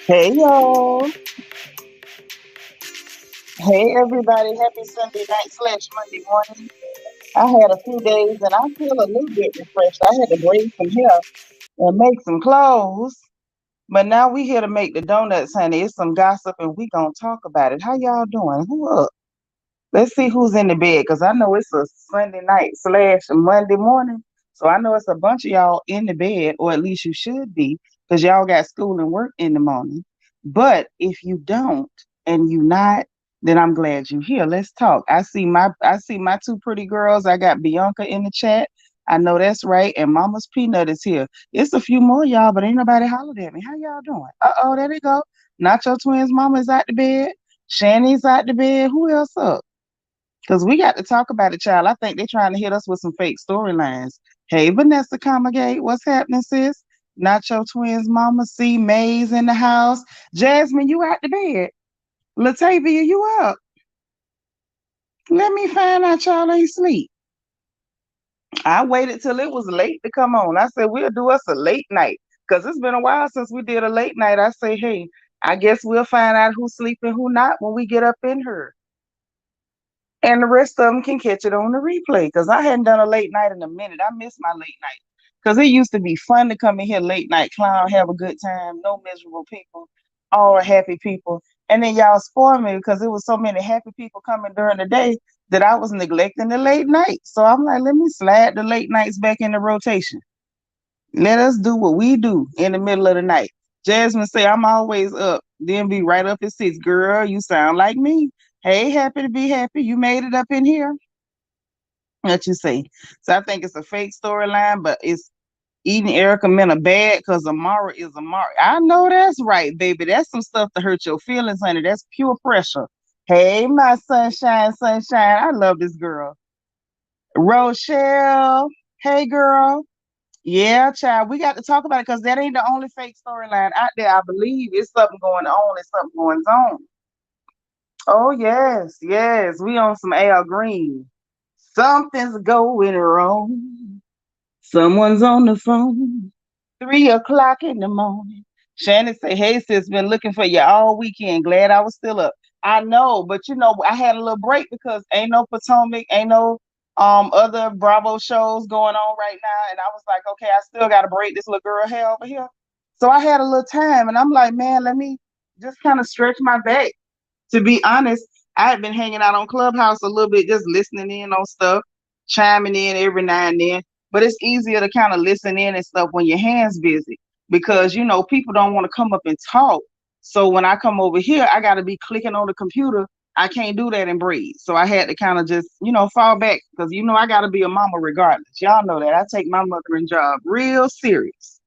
Hey y'all. Hey everybody. Happy Sunday night slash Monday morning. I had a few days and I feel a little bit refreshed. I had to braid some hair and make some clothes. But now we here to make the donuts, honey. It's some gossip and we gonna talk about it. How y'all doing? Who up? Let's see who's in the bed because I know it's a Sunday night slash Monday morning. So I know it's a bunch of y'all in the bed, or at least you should be, because y'all got school and work in the morning. But if you don't and you not, then I'm glad you're here. Let's talk. I see my two pretty girls. I got Bianca in the chat. I know that's right. And Mama's Peanut is here. It's a few more y'all, but ain't nobody hollered at me. How y'all doing? Uh-oh, there they go. Nacho Twins Mama is out the bed. Shanny's out the bed. Who else up? Because we got to talk about it, child. I think they're trying to hit us with some fake storylines. Hey, Vanessa Comagate, what's happening, sis? Nacho Twins Mama, C. Mays in the house. Jasmine, you out the bed. Latavia, you up. Let me find out y'all ain't sleep. I waited till it was late to come on. I said, we'll do us a late night. Because it's been a while since we did a late night. I say, hey, I guess we'll find out who's sleeping, who not when we get up in here. And the rest of them can catch it on the replay because I hadn't done a late night in a minute. I miss my late night because it used to be fun to come in here late night, clown, have a good time, no miserable people, all happy people. And then y'all spoil me because there was so many happy people coming during the day that I was neglecting the late night. So I'm like, let me slide the late nights back into rotation. Let us do what we do in the middle of the night. Jasmine say I'm always up, then be right up at 6. Girl, you sound like me. Hey, happy to be happy. You made it up in here. What you say? So I think it's a fake storyline, but it's eating Erica Mena bad because Amara is Amara. I know that's right, baby. That's some stuff to hurt your feelings, honey. That's pure pressure. Hey, my sunshine, sunshine. I love this girl. Rochelle. Hey, girl. Yeah, child, we got to talk about it because that ain't the only fake storyline out there. I believe it's something going on and something going on. Oh, yes, yes. We on some Al Green. Something's going wrong. Someone's on the phone. 3 o'clock in the morning. Shannon say, hey, sis, been looking for you all weekend. Glad I was still up. I know, but I had a little break because ain't no Potomac, ain't no other Bravo shows going on right now. And I was like, okay, I still gotta break this little girl hair over here. So I had a little time and I'm like, man, let me just kind of stretch my back. To be honest, I had been hanging out on Clubhouse a little bit, just listening in on stuff, chiming in every now and then. But it's easier to kind of listen in and stuff when your hands busy because people don't want to come up and talk. So when I come over here, I got to be clicking on the computer. I can't do that and breathe. So I had to kind of just fall back because I got to be a mama regardless. Y'all know that I take my mothering job real serious,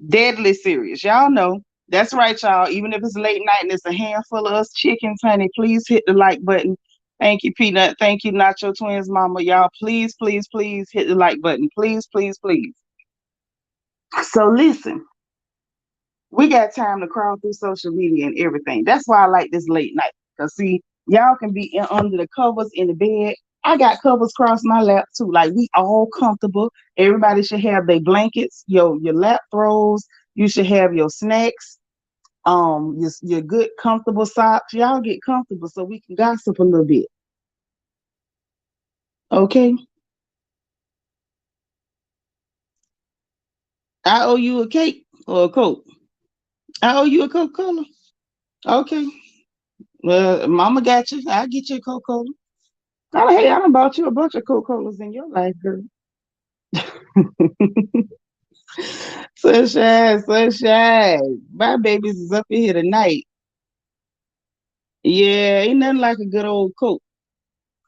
deadly serious. Y'all know. That's right, y'all. Even if it's late night and it's a handful of us chickens, honey, please hit the like button. Thank you, Peanut. Thank you, Nacho Twins, Mama. Y'all, please, please, please hit the like button. Please, please, please. So listen, we got time to crawl through social media and everything. That's why I like this late night. Because see, y'all can be under the covers in the bed. I got covers across my lap too. Like we all comfortable. Everybody should have their blankets, your lap throws. You should have your snacks, your good comfortable socks. Y'all get comfortable so we can gossip a little bit. Okay. I owe you a cake or a Coke. I owe you a Coca-Cola. Okay. Well, Mama got you. I'll get you a Coca-Cola. Oh, hey, I done bought you a bunch of Coca-Colas in your life, girl. Sunshine, sunshine. My babies is up in here tonight. Yeah, ain't nothing like a good old Coke.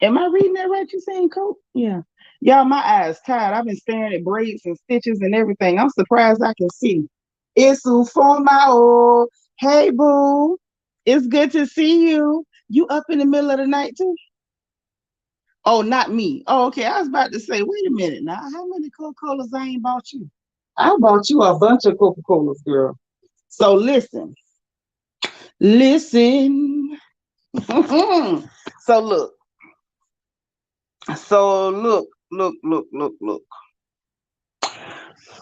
Am I reading that right? You saying Coke? Yeah. Y'all, my eyes tired. I've been staring at braids and stitches and everything. I'm surprised I can see. It's for my old. Hey, boo. It's good to see you. You up in the middle of the night too? Oh, not me. Oh, okay. I was about to say, wait a minute now. How many Coca-Colas I ain't bought you? I bought you a bunch of Coca-Colas, girl. So listen. so look, look.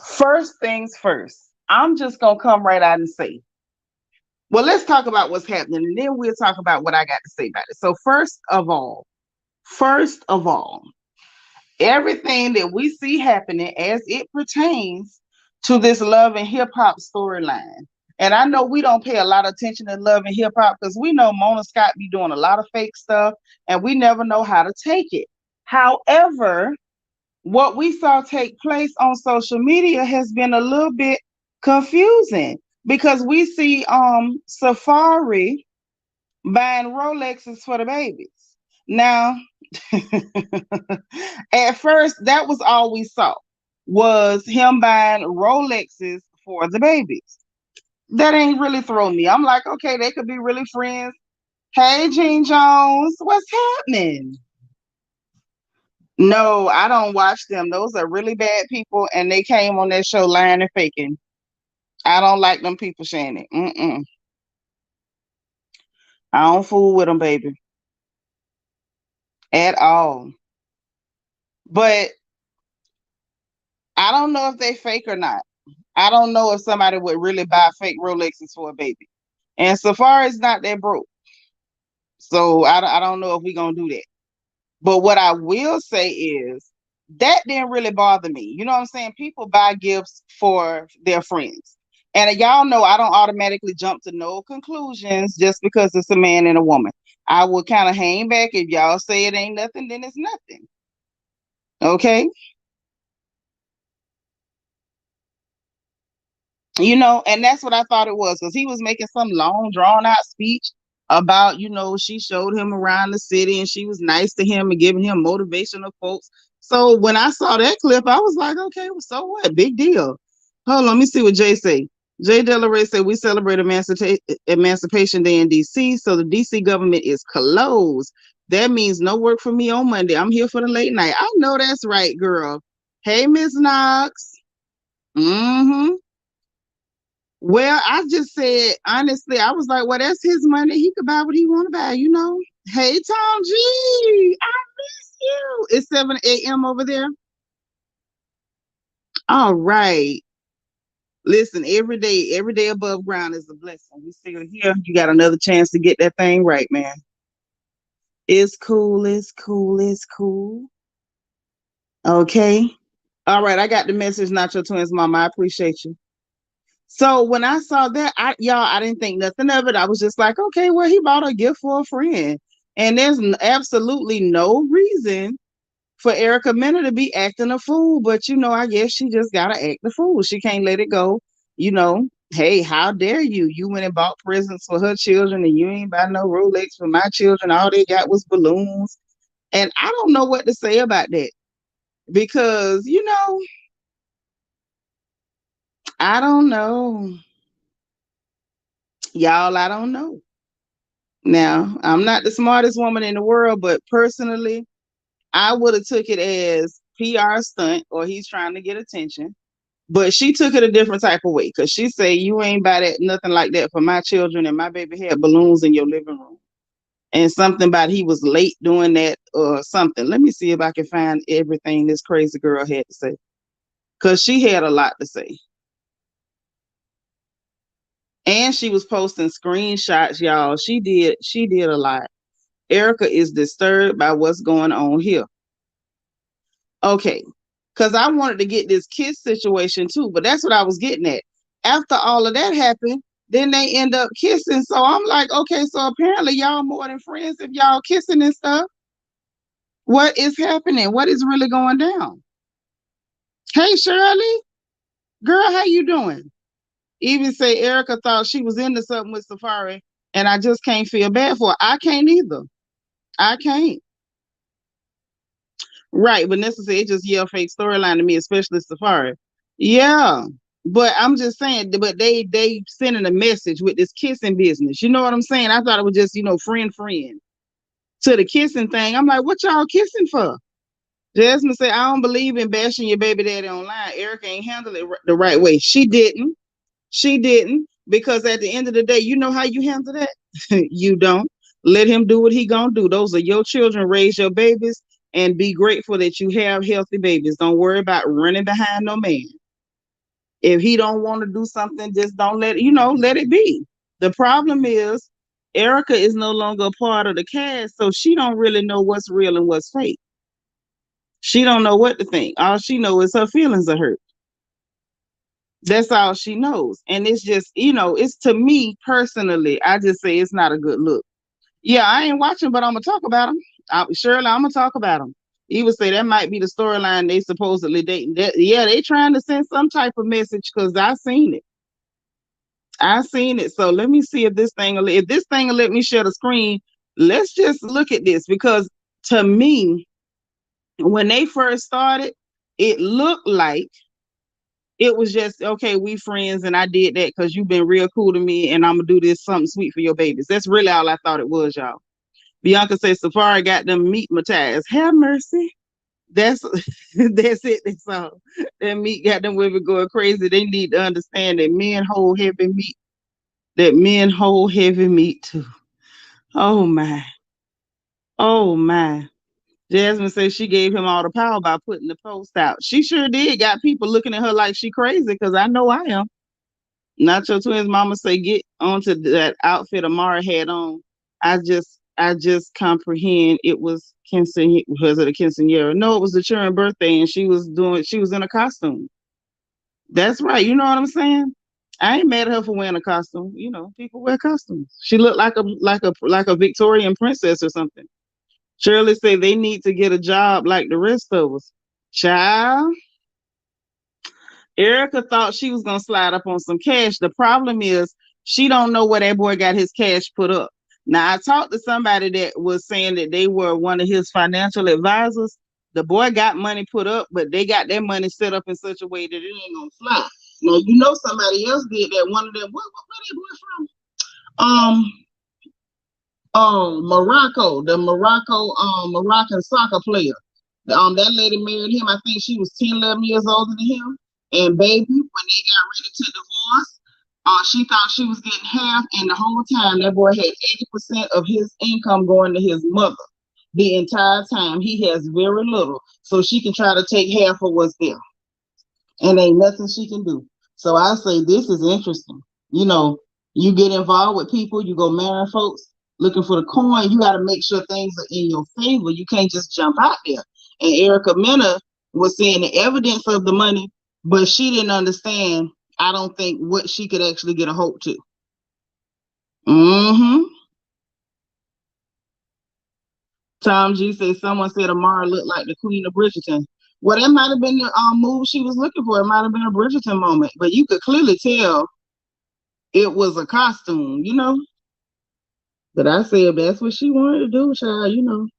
First things first. I'm just gonna come right out and say, Well, let's talk about what's happening, and then we'll talk about what I got to say about it. So first of all, everything that we see happening as it pertains to this love and hip hop storyline. And I know we don't pay a lot of attention to love and hip hop because we know Mona Scott be doing a lot of fake stuff and we never know how to take it. However, what we saw take place on social media has been a little bit confusing because we see Safaree buying Rolexes for the babies. Now, at first, that was all we saw was him buying Rolexes for the babies. That ain't really thrown me. I'm like, okay, they could be really friends. Hey, Gene Jones, what's happening? No, I don't watch them. Those are really bad people, and they came on that show lying and faking. I don't like them people, Shannon. I don't fool with them, baby, at all. But I don't know if they fake or not. I don't know if somebody would really buy fake Rolexes for a baby. And Safari's not that broke. So I don't know if we're going to do that. But what I will say is that didn't really bother me. You know what I'm saying? People buy gifts for their friends. And y'all know I don't automatically jump to no conclusions just because it's a man and a woman. I will kind of hang back. If y'all say it ain't nothing, then it's nothing. Okay? And that's what I thought it was because he was making some long, drawn out speech about, she showed him around the city and she was nice to him and giving him motivational quotes. So when I saw that clip, I was like, okay, well, so what? Big deal. Hold on, let me see what Jay say. Jay Delaray said we celebrate Emancipation Day in DC, so the DC government is closed. That means no work for me on Monday. I'm here for the late night. I know that's right, girl. Hey, Miss Knox. Mm-hmm. Well, I just said, honestly, I was like, well, that's his money. He could buy what he want to buy. Hey, Tom G, I miss you. It's 7 a.m. over there. All right. Listen, every day above ground is a blessing. We still here. You got another chance to get that thing right, man. It's cool. It's cool. It's cool. Okay. All right. I got the message, not your twins, mama. I appreciate you. So when I saw that, I didn't think nothing of it. I was just like, okay, well, he bought a gift for a friend. And there's absolutely no reason for Erica Mena to be acting a fool. But, I guess she just got to act the fool. She can't let it go. Hey, how dare you? You went and bought presents for her children and you ain't buy no Rolex for my children. All they got was balloons. And I don't know what to say about that because, I don't know. Y'all, I don't know. Now, I'm not the smartest woman in the world, but personally, I would have took it as PR stunt or he's trying to get attention. But she took it a different type of way because she said, you ain't buy that nothing like that for my children and my baby had balloons in your living room. And something about he was late doing that or something. Let me see if I can find everything this crazy girl had to say. Because she had a lot to say. And she was posting screenshots, y'all. She did a lot. Erica is disturbed by what's going on here. Okay, because I wanted to get this kiss situation too, but that's what I was getting at. After all of that happened, then they end up kissing. So I'm like, okay, so apparently y'all more than friends if y'all kissing and stuff. What is happening? What is really going down? Hey, Shirley, girl, how you doing? Even say Erica thought she was into something with Safaree, and I just can't feel bad for her. I can't either. I can't. Right, but necessarily it just yell fake storyline to me, especially Safaree. Yeah, but I'm just saying, but they sending a message with this kissing business. You know what I'm saying? I thought it was just friend to the kissing thing. I'm like, what y'all kissing for? Jasmine said, I don't believe in bashing your baby daddy online. Erica ain't handled it the right way. She didn't. She didn't because at the end of the day, you know how you handle that. You don't let him do what he gonna do. Those are your children. Raise your babies and be grateful that you have healthy babies. Don't worry about running behind no man. If he don't want to do something, just don't let it be. The problem is Erica is no longer a part of the cast, so she don't really know what's real and what's fake. She don't know what to think. All she knows is her feelings are hurt. That's all she knows. And it's just, it's, to me personally, I just say it's not a good look. Yeah, I ain't watching, but I'm gonna talk about them. Surely I'm gonna talk about them. He would say that might be the storyline they supposedly dating. Yeah, they trying to send some type of message because I seen it. So let me see if this thing will let me share the screen. Let's just look at this, because to me, when they first started, it looked like it was just, okay, we friends and I did that because you've been real cool to me and I'm gonna do this something sweet for your babies. That's really all I thought it was, y'all. Bianca says Safaree got them meat matazed. Have mercy. That's that's it. That's all. That meat got them women going crazy. They need to understand that men hold heavy meat. Too. Oh my. Oh my. Jasmine says she gave him all the power by putting the post out. She sure did. Got people looking at her like she crazy, because I know I am. Nacho Twins mama say get onto that outfit Amara had on. I just comprehend it was because of the quinceañera. No, it was the children's birthday and she was in a costume. That's right. You know what I'm saying? I ain't mad at her for wearing a costume. People wear costumes. She looked like a Victorian princess or something. Shirley said they need to get a job like the rest of us. Child. Erica thought she was gonna slide up on some cash. The problem is she don't know where that boy got his cash put up. Now, I talked to somebody that was saying that they were one of his financial advisors. The boy got money put up, but they got their money set up in such a way that it ain't gonna fly. Now, somebody else did that. One of them, where that boy from? Morocco, the Moroccan soccer player. That lady married him. I think she was 10, 11 years older than him. And baby, when they got ready to divorce, she thought she was getting half, and the whole time that boy had 80% of his income going to his mother. The entire time he has very little, so she can try to take half of what's there, and ain't nothing she can do. So I say this is interesting. You get involved with people, you go marry folks looking for the coin. You got to make sure things are in your favor. You can't just jump out there. And Erica Mena was saying the evidence of the money, but she didn't understand, I don't think, what she could actually get a hold to. Tom G says someone said Amara looked like the Queen of Bridgerton. Well, that might have been the move she was looking for. It might have been a Bridgerton moment, but you could clearly tell it was a costume, But I said that's what she wanted to do, child,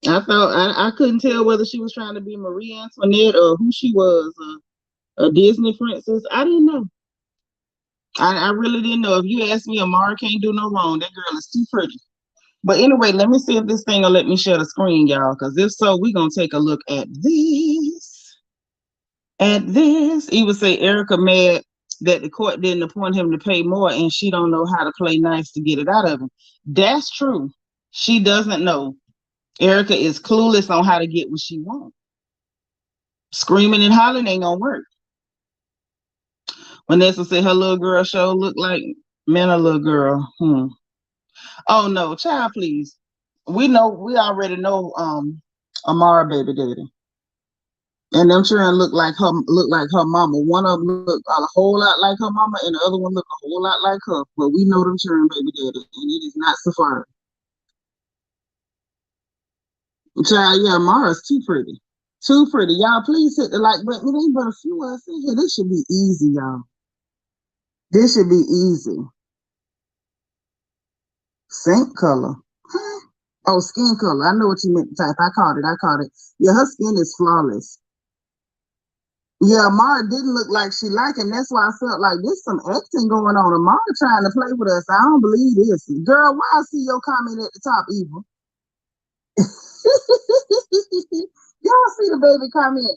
I thought I couldn't tell whether she was trying to be Marie Antoinette or who she was, a Disney princess. I didn't know. I really didn't know. If you ask me, Amara can't do no wrong. That girl is too pretty. But anyway, let me see if this thing will let me share the screen, y'all. Because if so, we're going to take a look at this. He would say Erica mad that the court didn't appoint him to pay more, and she don't know how to play nice to get it out of him. That's true. She doesn't know. Erica is clueless on how to get what she wants. Screaming and hollering ain't gonna work. Vanessa said her little girl show looked like a little girl. Oh no, child, please. We already know Amara baby daddy. And them children look like her mama. One of them look a whole lot like her mama, and the other one look a whole lot like her. But we know them children baby daddy, and it is not Safaree. Child, yeah, Amara's too pretty. Too pretty. Y'all, please hit the like button. It ain't but a few of us in here. This should be easy, y'all. This should be easy. Scent color. Oh, skin color. I know what you meant to type. I caught it. Yeah, her skin is flawless. Yeah, Amara didn't look like she liked him. That's why I felt like there's some acting going on. Amara trying to play with us. I don't believe this. Girl, why I see your comment at the top, Eva? Y'all see the baby comment?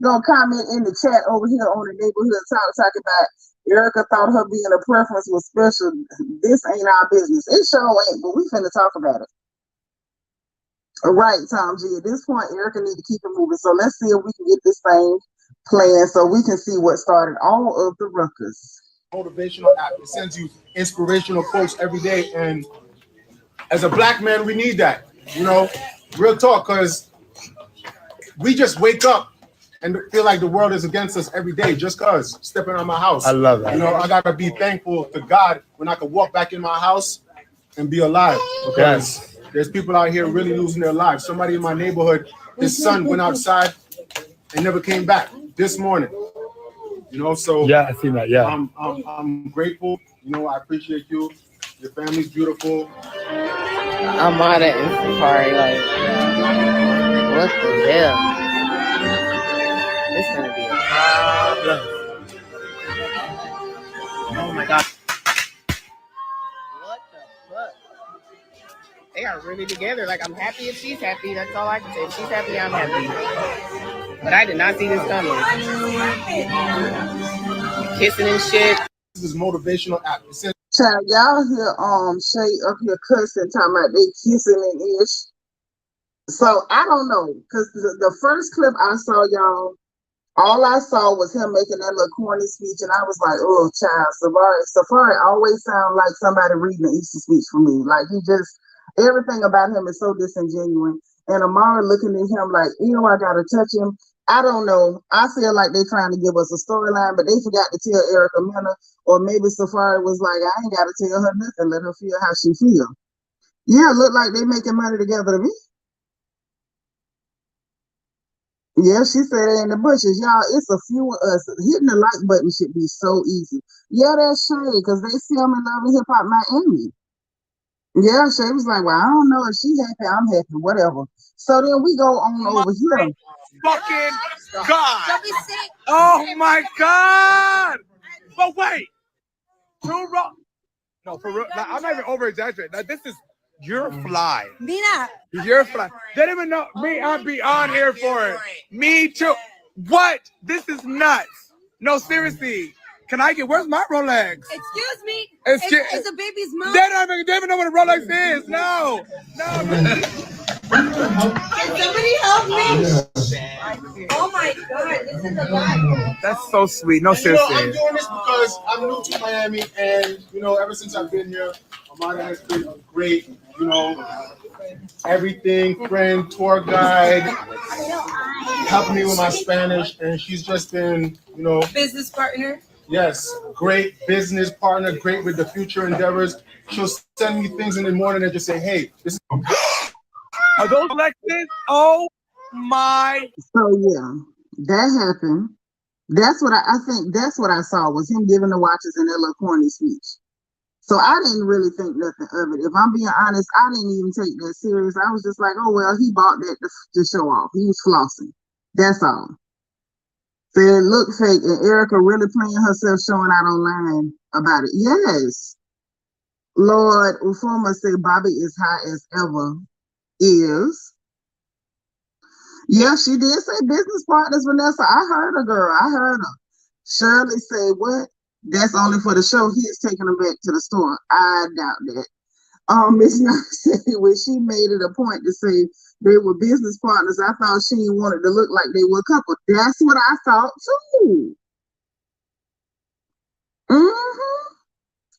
Gonna comment in the chat over here on the neighborhood talking about Erica thought her being a preference was special. This ain't our business. It sure ain't, but we finna talk about it. All right, Tom G. At this point, Erica need to keep it moving. So let's see if we can get this thing playing so we can see what started all of the ruckus. motivational app. It sends you inspirational quotes every day, and as a black man, we need that. You know, real talk, because we just wake up and feel like the world is against us every day just cause stepping on my house. I love that. You know, I gotta be thankful to God when I can walk back in my house and be alive, because there's people out here really losing their lives. Somebody in my neighborhood, his son went outside and never came back this morning. You know, so yeah, I seen that. Yeah, I'm grateful. You know, I appreciate you. Your family's beautiful. I'm on it in Safaree, like, what the hell? It's gonna be a problem. Oh my god. What the fuck? They are really together. Like, I'm happy if she's happy. That's all I can say. If she's happy, I'm happy. But I did not see this coming. Kissing and shit. This is motivational app. Child, y'all hear Shay up here cussing, talking about they kissing and ish. So I don't know, because the first clip I saw, y'all, all I saw was him making that little corny speech, and I was like, oh, child, Safaree always sound like somebody reading the Easter speech for me. Like, he just, everything about him is so disingenuous. And Amara looking at him like, I gotta touch him. I don't know. I feel like they're trying to give us a storyline, but they forgot to tell Erica Mena, or maybe Safaree was like, I ain't gotta tell her nothing, let her feel how she feel. Yeah, look like they making money together to me. Yeah, she said it in the bushes. Y'all, it's a few of us. Hitting the like button should be so easy. Yeah, that's Shay, because they film in Love and Hip Hop Miami. Yeah, Shay was like, well, I don't know if she's happy, I'm happy, whatever. So then we go on over here. Fucking God. Oh my God. But wait. No, for real. Like, I'm not even over exaggerating. Like, this is, you're fly. Nina. You're fly. They didn't even know me. I'd be on here for it. Me too. What? This is nuts. No, seriously. Can I get, where's my Rolex? Excuse me. Excuse, it's a baby's mom. They don't even know what a Rolex is. No. Can somebody help me? Oh my God, this is a lot. That's so sweet. No, seriously. I'm doing this because I'm new to Miami, and ever since I've been here, Amanda has been a great, everything, friend, tour guide, helping me with my Spanish, and she's just been, Business partner. Yes, great business partner, great with the future endeavors. She'll send me things in the morning and just say, hey, this is... Are those Lexus? Oh my. So yeah, that happened. That's what I think that's what I saw, was him giving the watches in that little corny speech. So I didn't really think nothing of it. If I'm being honest, I didn't even take that serious. I was just like, oh, well, he bought that to show off. He was flossing. That's all. So it looked fake, and Erica really playing herself, showing out online about it. Yes. Lord, Ufoma said Bobby is high as ever. Is. Yeah, she did say business partners, Vanessa. I heard her, girl. I heard her. Shirley say, what? That's only for the show. He is taking them back to the store. I doubt that. Miss Nancy, when she made it a point to say they were business partners, I thought she wanted to look like they were a couple. That's what I thought too.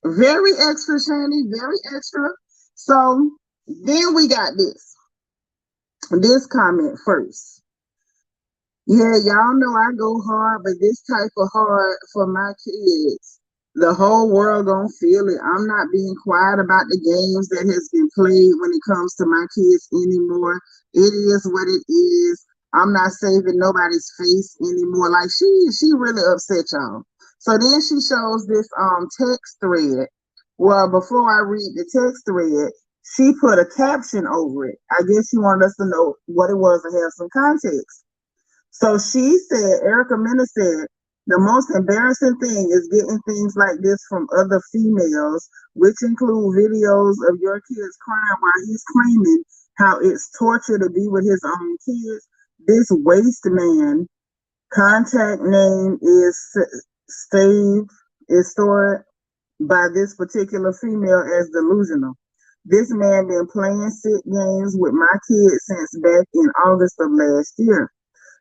Very extra, Shani, very extra. So then we got this comment first. Yeah, y'all know I go hard, but this type of hard for my kids. The whole world gonna feel it. I'm not being quiet about the games that has been played when it comes to my kids anymore. It is what it is. I'm not saving nobody's face anymore. Like she really upset y'all. So then she shows this text thread. Well, before I read the text thread, she put a caption over it. I guess she wanted us to know what it was to have some context. So she said, Erica Mena said, the most embarrassing thing is getting things like this from other females, which include videos of your kids crying while he's claiming how it's torture to be with his own kids. This waste man, contact name is stored by this particular female as delusional. This man been playing sick games with my kids since back in August of last year.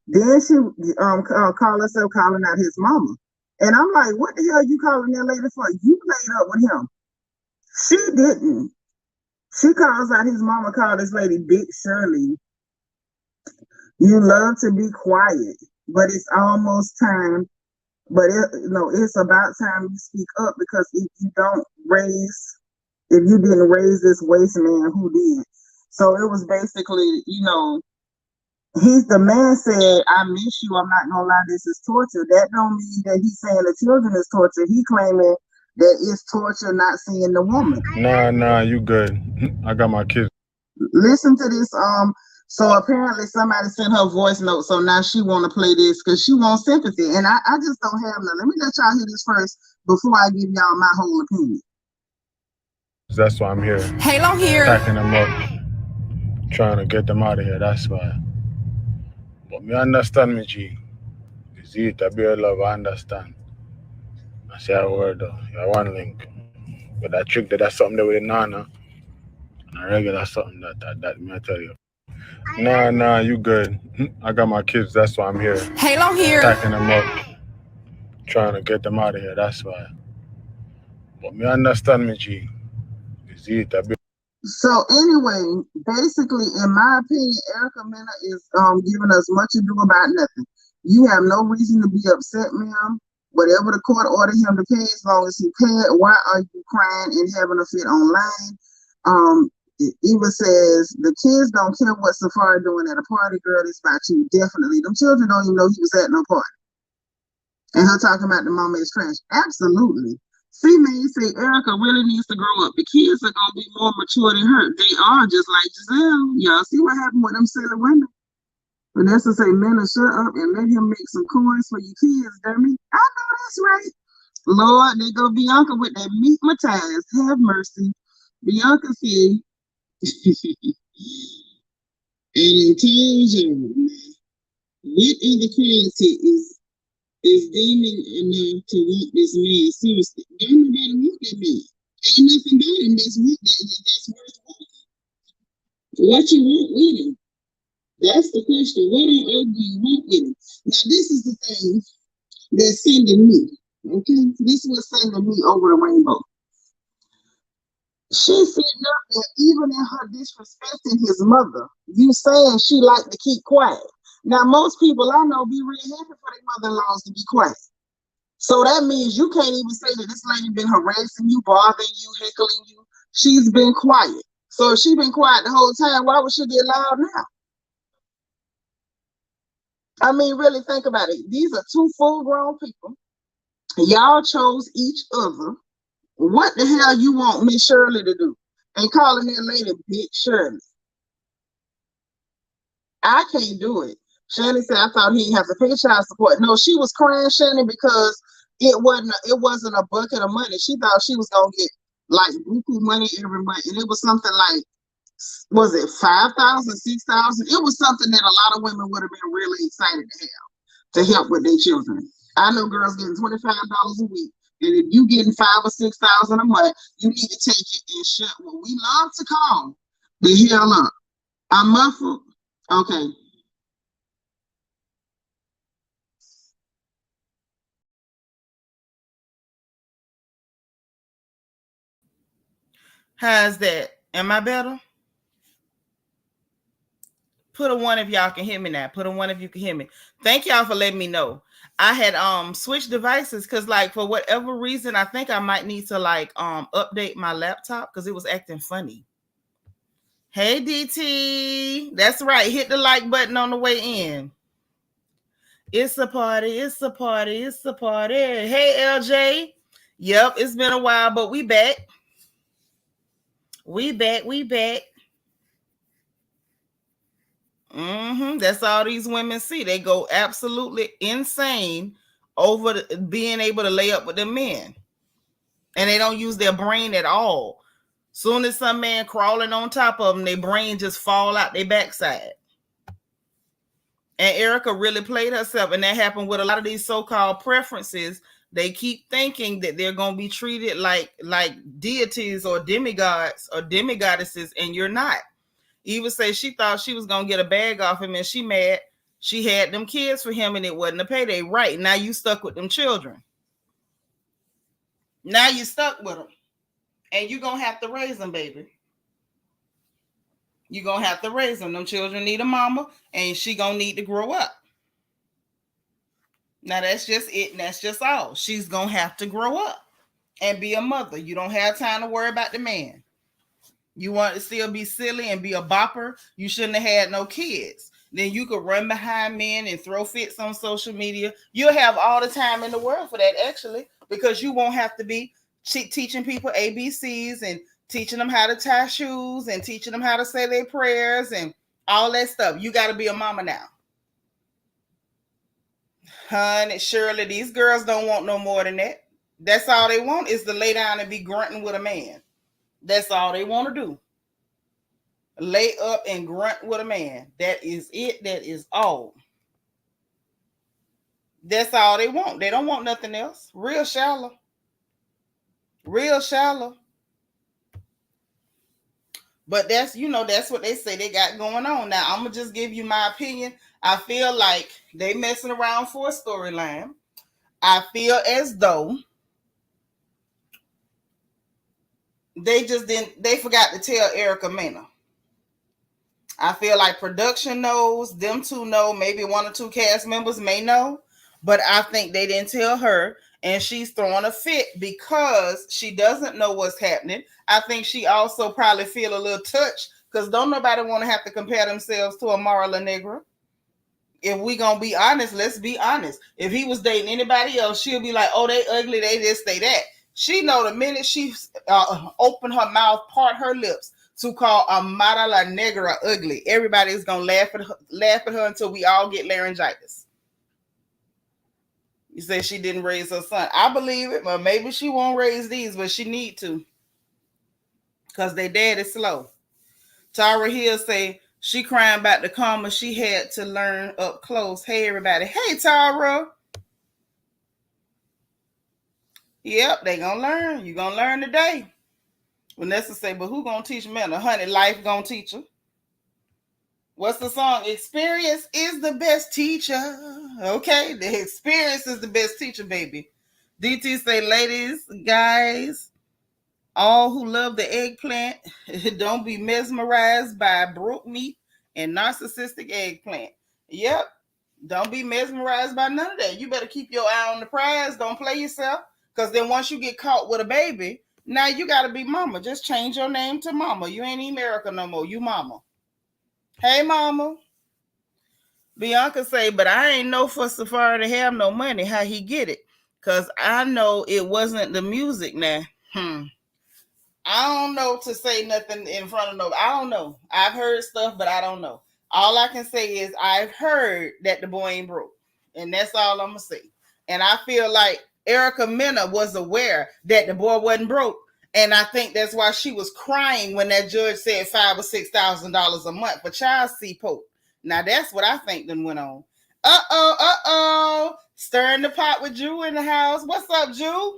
Then she called herself calling out his mama. And I'm like, what the hell you calling that lady for? You played up with him. She didn't. She calls out his mama, called this lady Big Shirley. You love to be quiet, but it's almost time. But it's about time you speak up, because if you didn't raise this waste man, who did? So it was basically, the man said, I miss you. I'm not gonna lie, this is torture. That don't mean that he's saying the children is torture. He claiming that it's torture not seeing the woman. Nah, you good. I got my kids. Listen to this. So apparently somebody sent her voice note, so now she want to play this because she wants sympathy, and I just don't have none. Let me let y'all hear this first before I give y'all my whole opinion. That's why I'm here. Halo here. Packing them up, trying to get them out of here. That's why. But me understand me, G. Is it a beer love? I understand. I say a word though. Yeah, one link. But that trick, that's something that with the nana. And a regular something that me I tell you. Nah, you good. I got my kids. That's why I'm here. Halo here. Packing them up, trying to get them out of here. That's why. But me understand me, G. Is it a beer? So anyway, basically, in my opinion, Erica Mena is giving us much ado about nothing. You have no reason to be upset, ma'am. Whatever the court ordered him to pay, as long as he paid, why are you crying and having a fit online? It even says the kids don't care what Safaree doing at a party, girl. It's about you. Definitely. Them children don't even know he was at no party. And her talking about the mama is trash. Absolutely. See, man, you say Erica really needs to grow up. The kids are gonna be more mature than her. They are just like Giselle. Y'all see what happened with them silly women? Vanessa say, Mena, shut up and let him make some coins for your kids, dummy. I know that's right. Lord, they go Bianca with that meat Matthias. Have mercy. Bianca said, and in times what other quality is demon enough to want this man seriously? Don't nobody want that man. Ain't nothing about him that's worth wanting. What you want with him? That's the question. What on earth do you want with him? Now, this is the thing that's sending me. Okay? This was sending me over the rainbow. She said that even in her disrespecting his mother, you saying she like to keep quiet. Now, most people I know be really happy for their mother-in-laws to be quiet. So that means you can't even say that this lady been harassing you, bothering you, heckling you. She's been quiet. So if she been quiet the whole time, why would she be loud now? I mean, really think about it. These are two full-grown people. Y'all chose each other. What the hell you want Miss Shirley to do? And calling that lady Big Shirley. I can't do it. Shannon said, I thought he'd have to pay child support. No, she was crying, Shannon, because it wasn't a bucket of money. She thought she was gonna get like buku money every month, and it was something like, was it 5,000, 6,000? It was something that a lot of women would have been really excited to have to help with their children. I know girls getting $25 a week, and if you getting 5,000 or 6,000 a month, you need to take it and shut what we love to call the hell up. I'm muffled. Okay. How's that? Am I better? Put a 1 if y'all can hear me now. Put a 1 if you can hear me. Thank y'all for letting me know. I had switched devices because, like, for whatever reason, I think I might need to like update my laptop because it was acting funny. Hey DT, that's right. Hit the like button on the way in. It's a party. It's a party. It's a party. Hey LJ. Yep, it's been a while, but we back. We back. That's all these women see. They go absolutely insane over being able to lay up with the men. And they don't use their brain at all. Soon as some man crawling on top of them, their brain just fall out their backside. And Erica really played herself. And that happened with a lot of these so-called preferences. They keep thinking that they're going to be treated like deities or demigods or demigoddesses, and you're not. Eva said she thought she was going to get a bag off him, and she mad. She had them kids for him, and it wasn't a payday. Right, now you stuck with them children. Now you stuck with them. And you're going to have to raise them, baby. You're going to have to raise them. Them children need a mama, and she going to need to grow up. Now, that's just it, and that's just all. She's going to have to grow up and be a mother. You don't have time to worry about the man. You want to still be silly and be a bopper? You shouldn't have had no kids. Then you could run behind men and throw fits on social media. You'll have all the time in the world for that, actually, because you won't have to be teaching people ABCs and teaching them how to tie shoes and teaching them how to say their prayers and all that stuff. You got to be a mama now. Honey, Shirley, these girls don't want no more than that. That's all they want is to lay down and be grunting with a man. That's all they want to do. Lay up and grunt with a man. That is it. That is all. That's all they want. They don't want nothing else. Real shallow. Real shallow. But that's, that's what they say they got going on. Now, I'm going to just give you my opinion. I feel like they messing around for a storyline. I feel as though they forgot to tell Erica Mena. I feel like production knows, them two know, maybe one or two cast members may know, but I think they didn't tell her, and she's throwing a fit because she doesn't know what's happening. I think she also probably feel a little touched because don't nobody want to have to compare themselves to a Marla Negra. If we gonna be honest, let's be honest. If he was dating anybody else, she'll be like, oh, they ugly, they this, they that. She know the minute she open her mouth, part her lips to call Amara La Negra ugly, everybody is gonna laugh at her until we all get laryngitis. You say she didn't raise her son. I believe it, but maybe she won't raise these, but she need to. Because their dad is slow. Tara Hill say she crying about the karma she had to learn up close. Hey, everybody. Hey, Tara. Yep, they gonna learn. You gonna learn today. Vanessa say, but who gonna teach men? Honey, life gonna teach her. What's the song? Experience is the best teacher. Okay, the experience is the best teacher, baby. DT say, ladies, guys, all who love the eggplant, don't be mesmerized by broke meat and narcissistic eggplant. Yep, don't be mesmerized by none of that. You better keep your eye on the prize. Don't play yourself, because then once you get caught with a baby, now you got to be mama. Just change your name to mama. You ain't America no more. You mama. Hey, mama. Bianca say, but I ain't know for Safaree to have no money. How he get it? Because I know it wasn't the music now. I don't know to say nothing in front of nobody. I don't know. I've heard stuff, but I don't know. All I can say is I've heard that the boy ain't broke. And that's all I'm going to say. And I feel like Erica Mena was aware that the boy wasn't broke. And I think that's why she was crying when that judge said $5,000 or $6,000 a month for child support. Now that's what I think then went on. Stirring the pot with Drew in the house. What's up, Drew?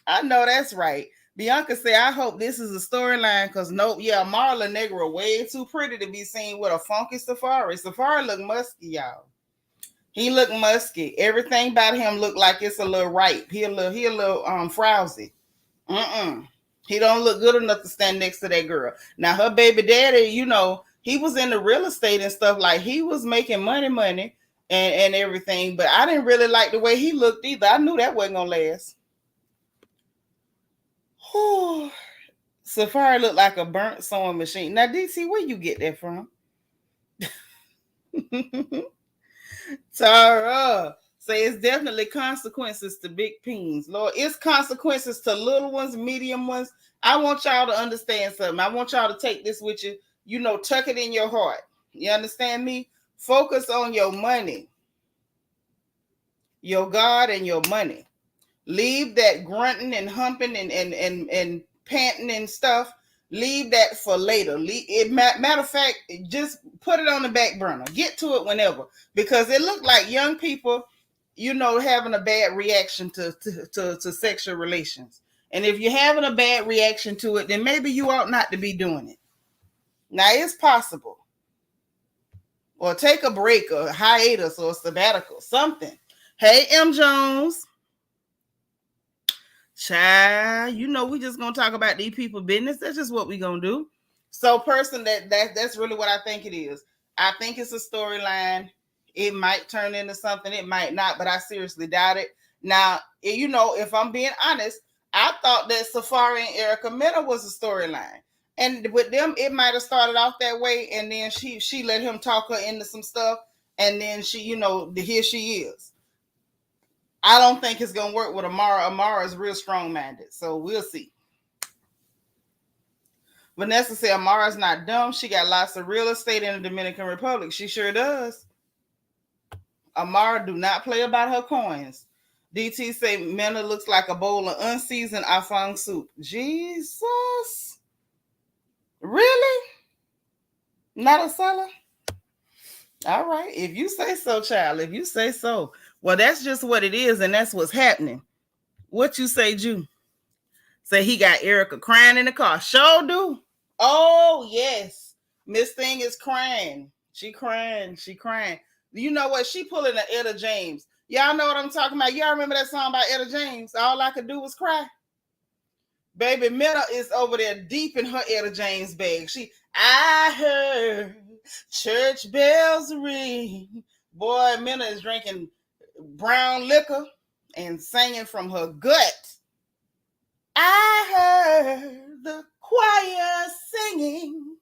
I know that's right. Bianca said, I hope this is a storyline because Marla Negra way too pretty to be seen with a funky Safaree. Safaree look musky, y'all. He look musky. Everything about him look like it's a little ripe. He a little frowsy. He don't look good enough to stand next to that girl. Now her baby daddy, he was in the real estate and stuff. Like he was making money and everything. But I didn't really like the way he looked either. I knew that wasn't gonna last. Safaree looked like a burnt sewing machine. Now, DC, where you get that from? Tara. Say it's definitely consequences to big peens. Lord, it's consequences to little ones, medium ones. I want y'all to understand something. I want y'all to take this with you. Tuck it in your heart. You understand me? Focus on your money, your God and your money. Leave that grunting and humping and panting and stuff. Leave that for later. Matter of fact, just put it on the back burner. Get to it whenever. Because it looked like young people, having a bad reaction to sexual relations. And if you're having a bad reaction to it, then maybe you ought not to be doing it. Now, it's possible. Or take a break or hiatus or sabbatical, something. Hey, M. Jones. Child, you know, we just gonna talk about these people business. That's just what we gonna do. So, person, that's really what I think it is. I think it's a storyline. It might turn into something, it might not, but I seriously doubt it. Now, you know, if I'm being honest, I thought that Safaree and Erica Mena was a storyline. And with them, it might have started off that way, and then she let him talk her into some stuff, and then she, you know, here she is. I don't think it's gonna work with Amara. Amara is real strong-minded, so we'll see. Vanessa said Amara's not dumb. She got lots of real estate in the Dominican Republic. She sure does. Amara do not play about her coins. DT say Mena looks like a bowl of unseasoned afang soup. Jesus. Really? Not a seller? All right. If you say so, child. If you say so. Well, that's just what it is, and that's what's happening. What you say, Jew? Say he got Erica crying in the car. Sure do. Oh, yes. Miss Thing is crying. She crying. She crying. You know what? She pulling an Etta James. Y'all know what I'm talking about. Y'all remember that song by Etta James? All I could do was cry. Baby, Mena is over there deep in her Etta James bag. I heard church bells ring. Boy, Mena is drinking brown liquor and singing from her gut. I heard the choir singing.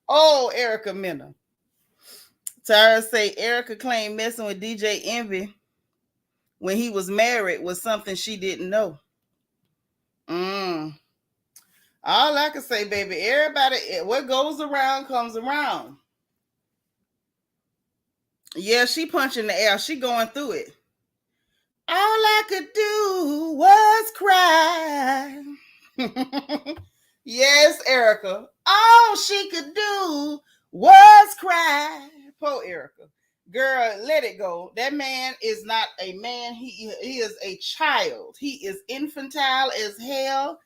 Oh, Erica Mena. Tara say Erica claimed messing with DJ Envy when he was married was something she didn't know. All I can say, baby, everybody, what goes around comes around. Yeah, she punching the air. She going through it. All I could do was cry. Yes, Erica. All she could do was cry. Poor Erica. Girl, let it go. That man is not a man. He is a child. He is infantile as hell.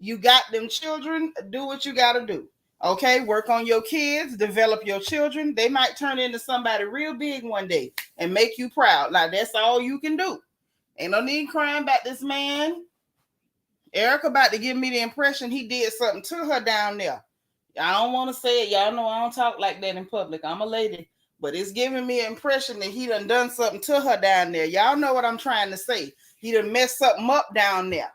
You got them children. Do what you got to do. Okay? Work on your kids. Develop your children. They might turn into somebody real big one day and make you proud. Like, that's all you can do. Ain't no need crying about this man. Erica about to give me the impression he did something to her down there. I don't want to say it. Y'all know I don't talk like that in public. I'm a lady. But it's giving me an impression that he done something to her down there. Y'all know what I'm trying to say. He done messed something up down there.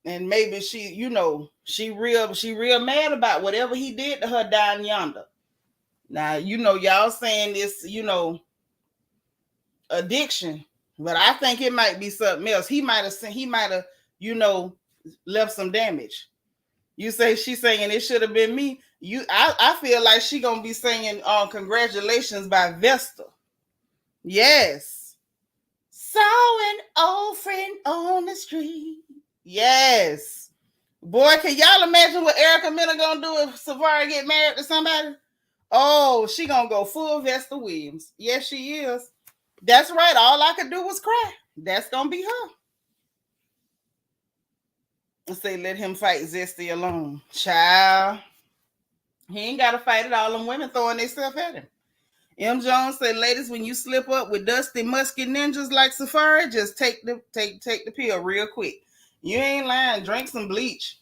And maybe she, you know, she real mad about whatever he did to her down yonder. Now, you know, y'all saying this, you know, addiction. But I think it might be something else. He might have, you know, left some damage. You say she's saying it should have been me. I feel like she gonna be singing congratulations by Vesta. Yes. Saw an old friend on the street. Yes. Boy, can y'all imagine what Erica Mena gonna do if Safaree get married to somebody? Oh, she gonna go full Vesta Williams. Yes, she is. That's right. All I could do was cry. That's gonna be her. I say, let him fight Zesty alone. Child. He ain't got to fight it. All them women throwing themselves at him. M. Jones said, ladies, when you slip up with dusty, musky ninjas like Safaree, just take the pill real quick. You ain't lying. Drink some bleach.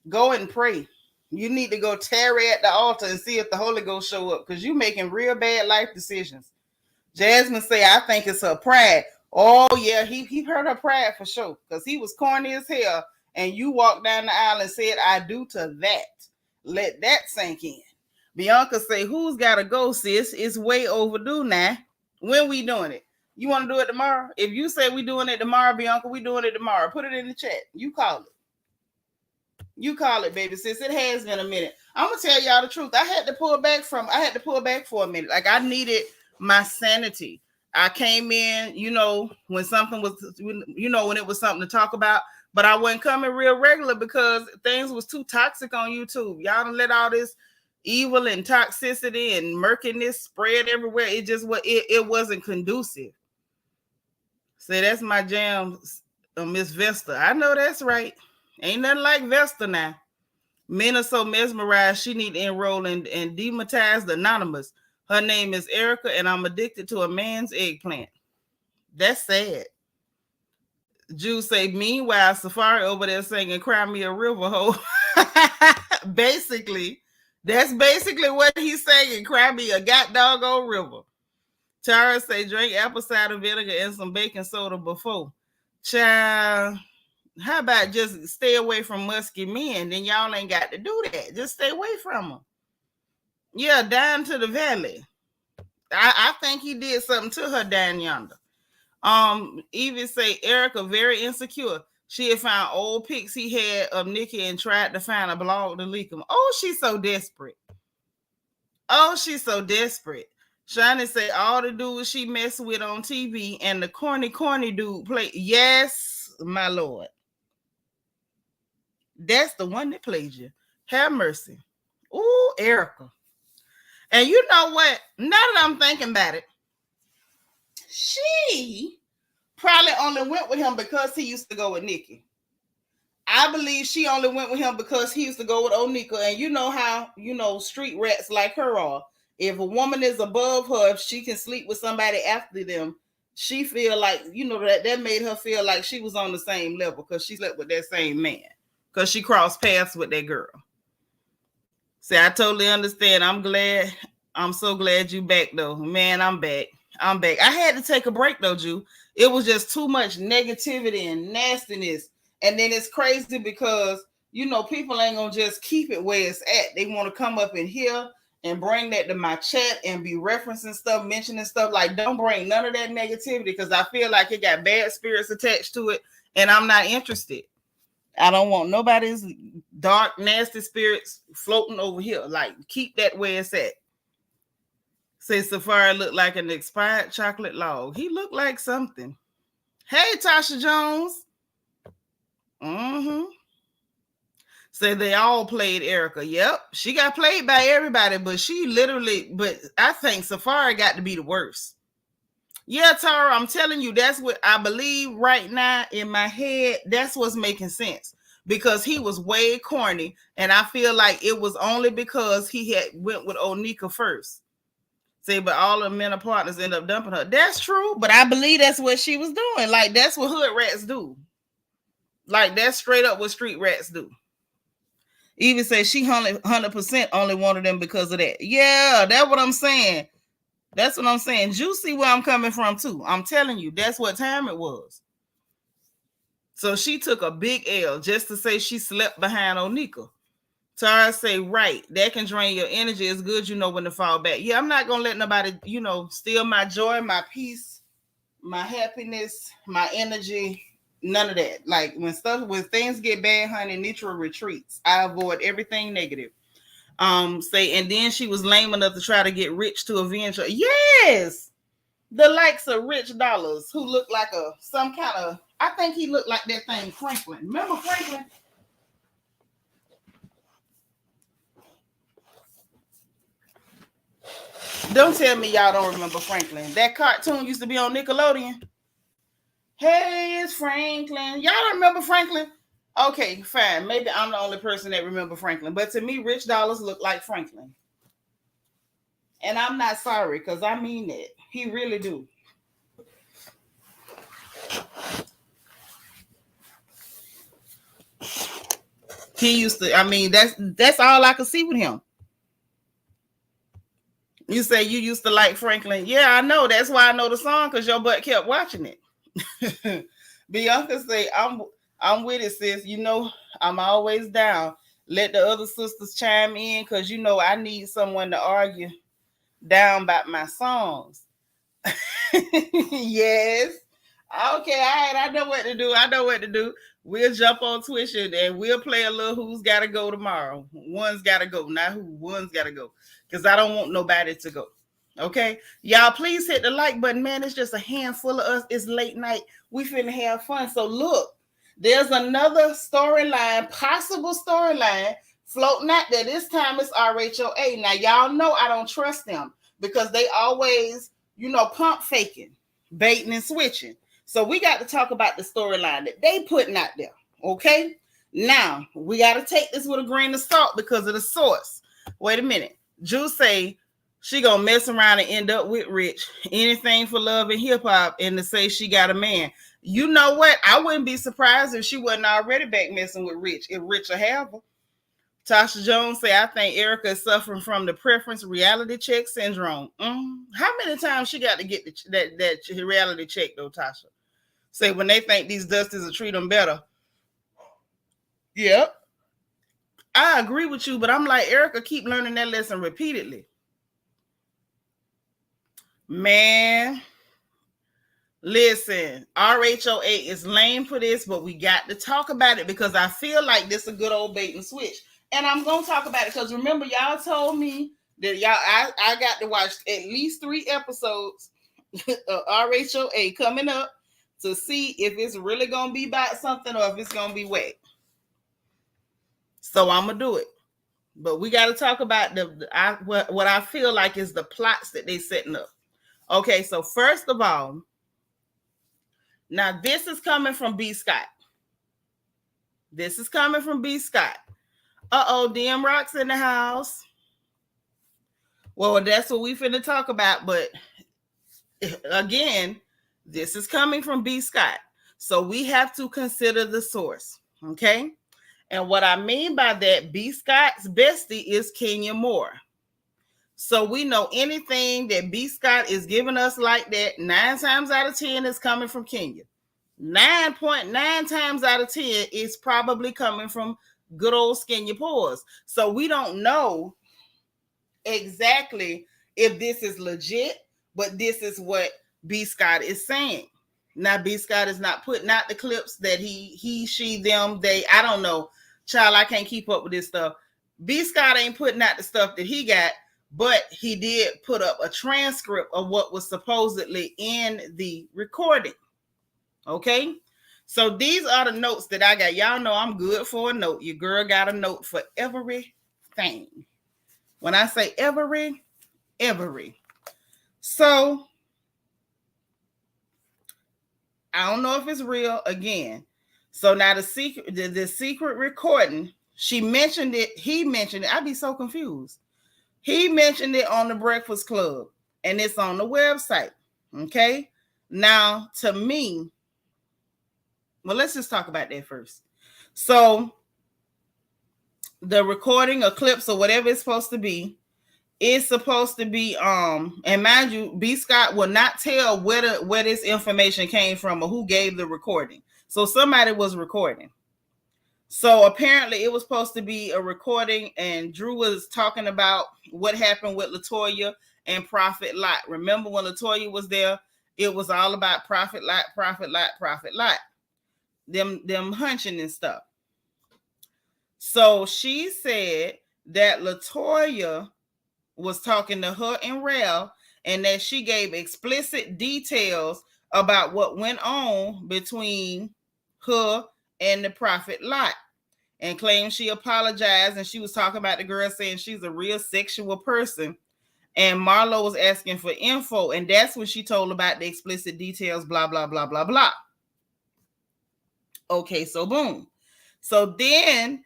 Go and pray. You need to go tarry at the altar and see if the Holy Ghost show up, because you making real bad life decisions. Jasmine say, I think it's her pride. Oh, yeah, he hurt her pride for sure, because he was corny as hell. And you walked down the aisle and said, I do to that. Let that sink in. Bianca say, who's got to go, sis? It's way overdue now. When we doing it? You want to do it tomorrow? If you say we doing it tomorrow, Bianca, we doing it tomorrow. Put it in the chat. You call it. You call it, baby, sis. It has been a minute. I'm going to tell y'all the truth. I had to pull back for a minute. Like, I needed my sanity. I came in, you know, when something was, you know, when it was something to talk about. But I wasn't coming real regular because things was too toxic on YouTube. Y'all done let all this evil and toxicity and murkiness spread everywhere. It just it wasn't conducive. Say, that's my jam, Miss Vesta. I know that's right. Ain't nothing like Vesta now. Men are so mesmerized, she need to enroll in Demonetized Anonymous. Her name is Erica, and I'm addicted to a man's eggplant. That's sad. Juice say, meanwhile, Safaree over there singing Cry Me a River Ho. Basically, that's basically what he's saying. Cry me a god doggone river. Tara say, drink apple cider vinegar and some baking soda before. Child, how about just stay away from musky men? Then y'all ain't got to do that. Just stay away from them. Yeah, down to the valley. I think he did something to her down yonder. Even say Erica very insecure. She had found old pics he had of Nikki and tried to find a blog to leak them. Oh, she's so desperate. Oh, she's so desperate. Shani say all the dudes she messed with on TV and the corny dude play. Yes, my lord. That's the one that played you. Have mercy. Ooh, Erica. And you know what? Now that I'm thinking about it, she probably only went with him because he used to go with Nikki. I believe she only went with him because he used to go with Onika. And you know how, street rats like her are. If a woman is above her, if she can sleep with somebody after them, she feel like, that made her feel like she was on the same level because she slept with that same man. Because she crossed paths with that girl. See, I totally understand. I'm so glad you back, though. Man, I'm back. I had to take a break, though, Ju. It was just too much negativity and nastiness. And then it's crazy because, people ain't going to just keep it where it's at. They want to come up in here and bring that to my chat and be referencing stuff, mentioning stuff. Like, don't bring none of that negativity because I feel like it got bad spirits attached to it, and I'm not interested. I don't want nobody's dark, nasty spirits floating over here. Like, keep that where it's at. Say Safaree looked like an expired chocolate log. He looked like something. Hey, Tasha Jones. Say they all played Erica. Yep, she got played by everybody, but I think Safaree got to be the worst. Yeah, Tara, I'm telling you, that's what I believe right now in my head. That's what's making sense because he was way corny, and I feel like it was only because he had went with Onika first. Say, but all the men and partners end up dumping her. That's true, but I believe that's what she was doing. Like, that's what hood rats do. Like, that's straight up what street rats do. Even say she 100% only wanted them because of that. Yeah, that's what I'm saying. That's what I'm saying. Juicy where I'm coming from, too. I'm telling you, that's what time it was. So she took a big L just to say she slept behind Onika. Tara say, right, that can drain your energy. It's good, when to fall back. Yeah, I'm not going to let nobody, steal my joy, my peace, my happiness, my energy, none of that. Like, when things get bad, honey, Nitra retreats. I avoid everything negative. Say, and then she was lame enough to try to get rich to avenge her. Yes, the likes of Rich Dollars, who looked like some kind of, I think he looked like that thing Franklin. Remember Franklin? Don't tell me y'all don't remember Franklin. That cartoon used to be on Nickelodeon. Hey, it's Franklin. Y'all don't remember Franklin? Okay, fine. Maybe I'm the only person that remember Franklin. But to me, Rich Dollars look like Franklin. And I'm not sorry, because I mean it. He really do. He used to, that's all I could see with him. You say you used to like Franklin. Yeah, I know. That's why I know the song, because your butt kept watching it. Bianca say, I'm with it, sis. I'm always down. Let the other sisters chime in, because I need someone to argue down about my songs. Yes. Okay, all right. I know what to do. We'll jump on Twitch and we'll play a little Who's Gotta Go tomorrow. One's gotta go. Not who, one's gotta go. Because I don't want nobody to go. Okay? Y'all, please hit the like button. Man, it's just a handful of us. It's late night. We finna have fun. So look, there's another storyline, possible storyline, floating out there. This time it's RHOA. Now, y'all know I don't trust them because they always, pump faking, baiting and switching. So we got to talk about the storyline that they putting out there. Okay? Now, we got to take this with a grain of salt because of the source. Wait a minute. Juice say she gonna mess around and end up with Rich. Anything for love and hip hop, and to say she got a man. You know what? I wouldn't be surprised if she wasn't already back messing with Rich. If Rich will have her. Tasha Jones say, I think Erica is suffering from the preference reality check syndrome. How many times she got to get that reality check though, Tasha? Say when they think these dusties will treat them better. Yep. I agree with you, but I'm like, Erica, keep learning that lesson repeatedly. Man, listen, RHOA is lame for this, but we got to talk about it because I feel like this is a good old bait and switch. And I'm going to talk about it because remember, y'all told me that I got to watch at least 3 episodes of RHOA coming up to see if it's really going to be about something or if it's going to be whack. So I'm going to do it. But we got to talk about what I feel like is the plots that they setting up. Okay, so first of all, now this is coming from B. Scott. This is coming from B. Scott. Uh-oh, DM Rock's in the house. Well, that's what we finna talk about. But again, this is coming from B. Scott. So we have to consider the source. Okay? And what I mean by that, B. Scott's bestie is Kenya Moore. So we know anything that B. Scott is giving us like that, 9 times out of 10 is coming from Kenya. 9.9 times out of 10 is probably coming from good old Kenya Pores. So we don't know exactly if this is legit, but this is what B. Scott is saying. Now, B. Scott is not putting out the clips that he, she, them, they, I don't know. Child, I can't keep up with this stuff. B. Scott ain't putting out the stuff that he got, but he did put up a transcript of what was supposedly in the recording. Okay? So these are the notes that I got. Y'all know I'm good for a note. Your girl got a note for everything. When I say every. So I don't know if it's real again. So now the secret recording, she mentioned it. He mentioned it. I'd be so confused. He mentioned it on the Breakfast Club, and it's on the website. Okay. Now, to me, well, let's just talk about that first. So the recording or clips or whatever it's supposed to be, is supposed to be, and mind you, B. Scott will not tell where this information came from or who gave the recording. So somebody was recording. So apparently it was supposed to be a recording, and Drew was talking about what happened with LaToya and Prophet Lot. Remember when LaToya was there, it was all about Prophet Lot. Them hunching and stuff. So she said that LaToya was talking to her and Rel, and that she gave explicit details about what went on between her and the Prophet Lot, and claimed she apologized, and she was talking about the girl saying she's a real sexual person, and Marlo was asking for info, and that's when she told about the explicit details, blah, blah, blah, blah, blah. Okay, so boom. So then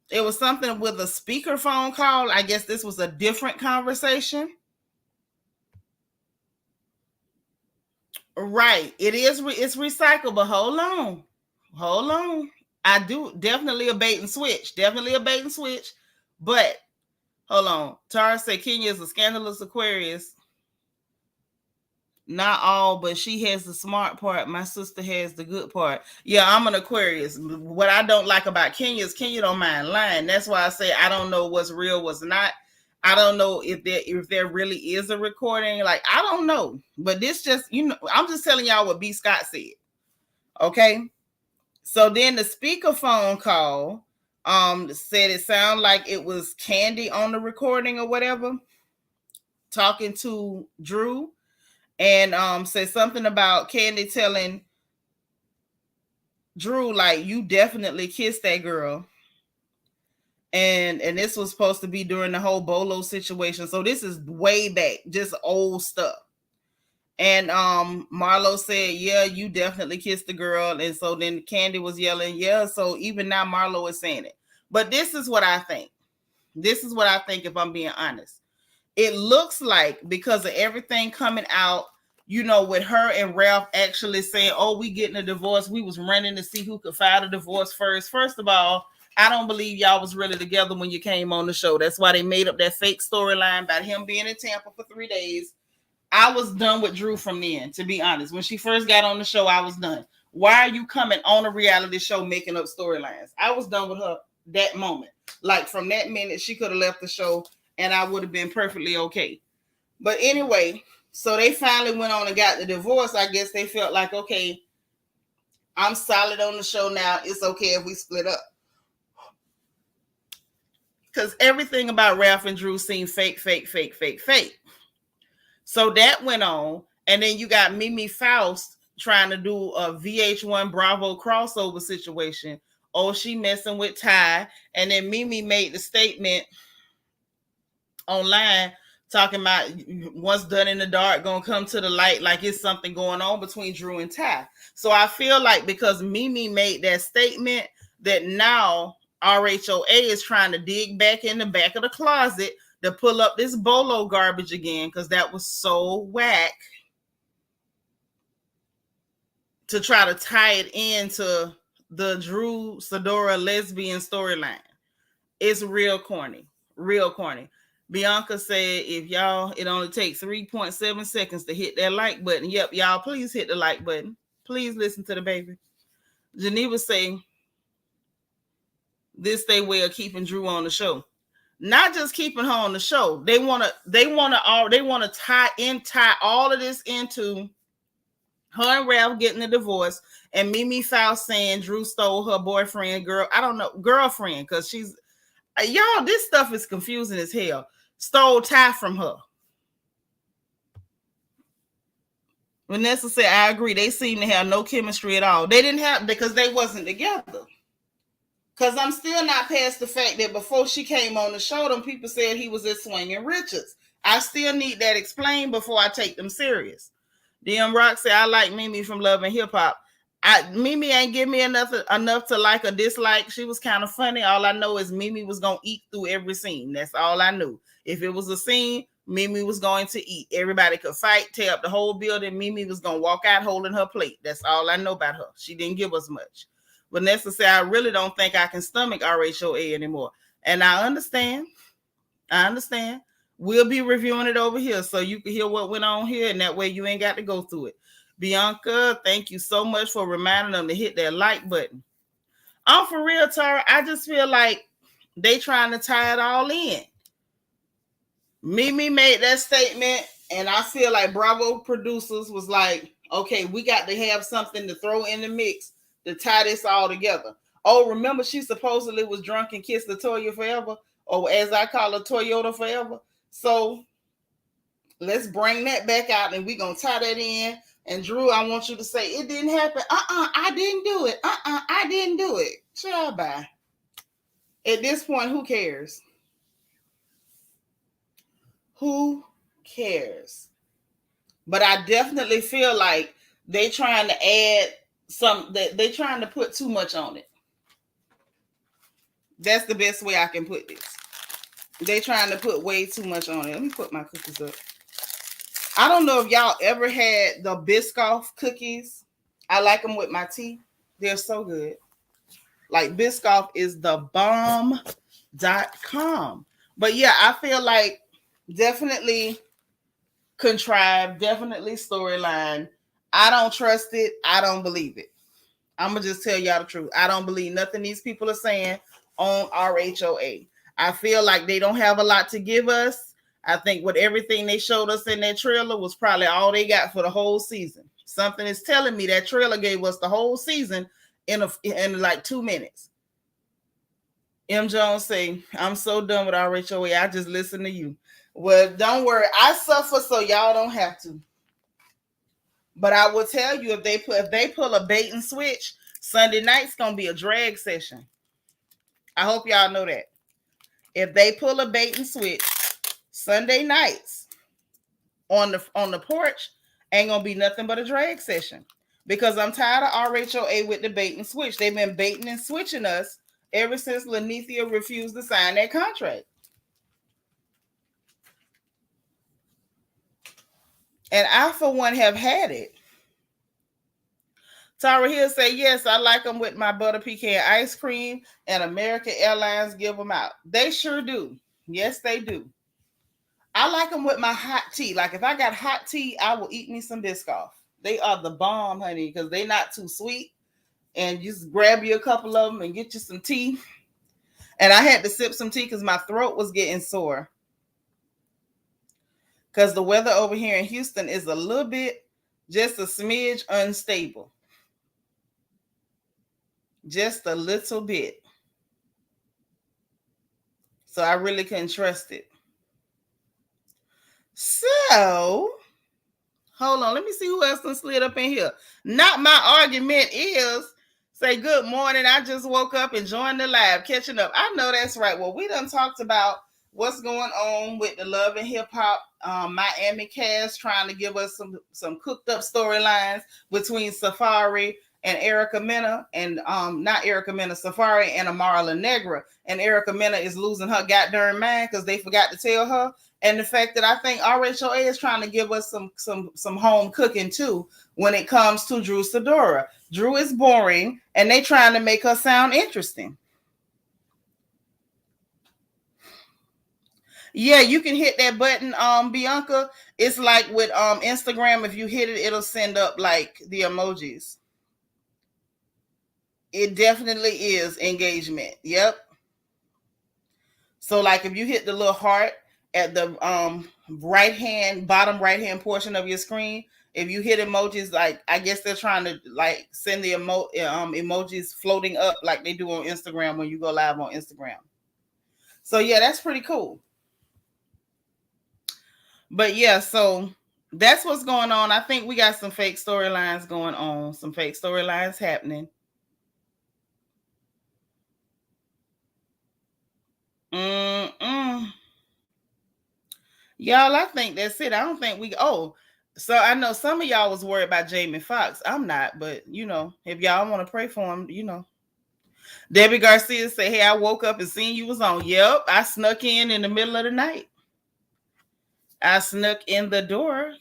it was something with a speakerphone call. I guess this was a different conversation. Right. It's recyclable. Hold on. I do definitely a bait and switch. But hold on. Tara said Kenya is a scandalous Aquarius. Not all, but she has the smart part. My sister has the good part. Yeah, I'm an Aquarius. What I don't like about Kenya is Kenya don't mind lying. That's why I say I don't know what's real, what's not. I don't know if there really is a recording. Like, I don't know. But this just, I'm just telling y'all what B. Scott said. Okay. So then the speakerphone call said it sounded like it was Candy on the recording or whatever, talking to Drew. And said something about Candy telling Drew, like, you definitely kissed that girl. And this was supposed to be during the whole Bolo situation. So this is way back, just old stuff. And Marlo said, yeah, you definitely kissed the girl. And so then Candy was yelling, yeah. So even now Marlo is saying it. But this is what I think. If I'm being honest. it looks like because of everything coming out, you know, with her and Ralph actually saying, oh, we getting a divorce. We was running to see who could file a divorce first. First of all, I don't believe y'all was really together when you came on the show. That's why they made up that fake storyline about him being in Tampa for 3 days. I was done with Drew from then, to be honest. When she first got on the show, I was done. Why are you coming on a reality show making up storylines? I was done with her that moment. Like from that minute, she could have left the show and I would have been perfectly okay. But anyway, so they finally went on and got the divorce. I guess they felt like, okay, I'm solid on the show now. It's okay if we split up. Because everything about Ralph and Drew seemed fake. So that went on. And then you got Mimi Faust trying to do a VH1 Bravo crossover situation. Oh, she messing with Ty. And then Mimi made the statement online talking about what's done in the dark gonna come to the light, like it's something going on between Drew and Ty. So I feel like because Mimi made that statement, that now RHOA is trying to dig back in the back of the closet to pull up this Bolo garbage again, because that was so whack, to try to tie it into the Drew Sadora lesbian storyline. It's real corny. Bianca said, if y'all, it only takes 3.7 seconds to hit that like button. Yep, y'all, please hit the like button. Please listen to the baby. Geneva say, this they way of keeping Drew on the show. Not just keeping her on the show. They want to tie all of this into her and Ralph getting a divorce and Mimi Faust saying Drew stole her boyfriend, girlfriend, because she's, y'all, this stuff is confusing as hell. Stole Ty from her. Vanessa said, I agree. They seem to have no chemistry at all. They didn't have, because they wasn't together. Because I'm still not past the fact that before she came on the show, them people said he was at Swinging Richards. I still need that explained before I take them serious. DM Rock said, I like Mimi from Love and Hip Hop. Mimi ain't give me enough to like or dislike. She was kind of funny. All I know is Mimi was going to eat through every scene. That's all I knew. If it was a scene, Mimi was going to eat. Everybody could fight, tear up the whole building. Mimi was going to walk out holding her plate. That's all I know about her. She didn't give us much. Vanessa said, I really don't think I can stomach RHOA anymore. And I understand. We'll be reviewing it over here so you can hear what went on here, and that way you ain't got to go through it. Bianca, thank you so much for reminding them to hit that like button. For real, Tara, I just feel like they trying to tie it all in. Mimi made that statement, and I feel like Bravo producers was like, okay, we got to have something to throw in the mix to tie this all together. Oh, remember she supposedly was drunk and kissed Latoya Forever, or as I call her, Toyota Forever. So let's bring that back out, and we're going to tie that in. And Drew, I want you to say, it didn't happen. I didn't do it. I didn't do it. Child, bye. At this point, who cares? Who cares? But I definitely feel like they trying to add they trying to put too much on it. That's the best way I can put this. They trying to put way too much on it. Let me put my cookies up. I don't know if y'all ever had the Biscoff cookies. I like them with my tea. They're so good. Like Biscoff is the bomb.com. But yeah, I feel like definitely contrived, definitely storyline. I don't trust it. I don't believe it. I'm going to just tell y'all the truth. I don't believe nothing these people are saying on RHOA. I feel like they don't have a lot to give us. I think with everything they showed us in that trailer was probably all they got for the whole season. Something is telling me that trailer gave us the whole season in like 2 minutes. M. Jones say, I'm so done with RHOA. I just listen to you. Well, don't worry. I suffer so y'all don't have to. But I will tell you, if they pull a bait and switch, Sunday night's gonna be a drag session. I hope y'all know that. If they pull a bait and switch, Sunday nights on the porch ain't gonna be nothing but a drag session. Because I'm tired of RHOA with the bait and switch. They've been baiting and switching us ever since Lanithia refused to sign that contract. And I, for one, have had it. Tara Hill say, yes, I like them with my butter pecan ice cream, and American Airlines give them out. They sure do. Yes, they do. I like them with my hot tea. Like if I got hot tea, I will eat me some Biscoff. They are the bomb, honey, because they're not too sweet. And you just grab you a couple of them and get you some tea. And I had to sip some tea because my throat was getting sore. Because the weather over here in Houston is a little bit, just a smidge unstable. Just a little bit. So I really couldn't trust it. So, hold on. Let me see who else done slid up in here. Not my argument is, say good morning. I just woke up and joined the live, catching up. I know that's right. Well, we done talked about what's going on with the Love and Hip Hop Miami cast, trying to give us some cooked up storylines between Safaree and Erica Mena, and not Erica Mena, Safaree and Amara La Negra. And Erica Mena is losing her goddamn mind because they forgot to tell her. And the fact that I think RHOA is trying to give us some home cooking too when it comes to Drew Sidora. Drew is boring, and they trying to make her sound interesting. Yeah, you can hit that button, Bianca. It's like with Instagram. If you hit it, it'll send up like the emojis. It definitely is engagement. Yep. So like if you hit the little heart at the bottom right hand portion of your screen, if you hit emojis, like I guess they're trying to like send the emojis floating up like they do on Instagram when you go live on Instagram. So yeah, that's pretty cool. But yeah, so that's what's going on. I think we got some fake storylines going on, some fake storylines happening. Y'all, I think that's it. I don't think so I know some of y'all was worried about Jamie Foxx. I'm not, but if y'all want to pray for him, Debbie Garcia said, hey, I woke up and seen you was on. Yep, I snuck in the middle of the night. I snuck in the door.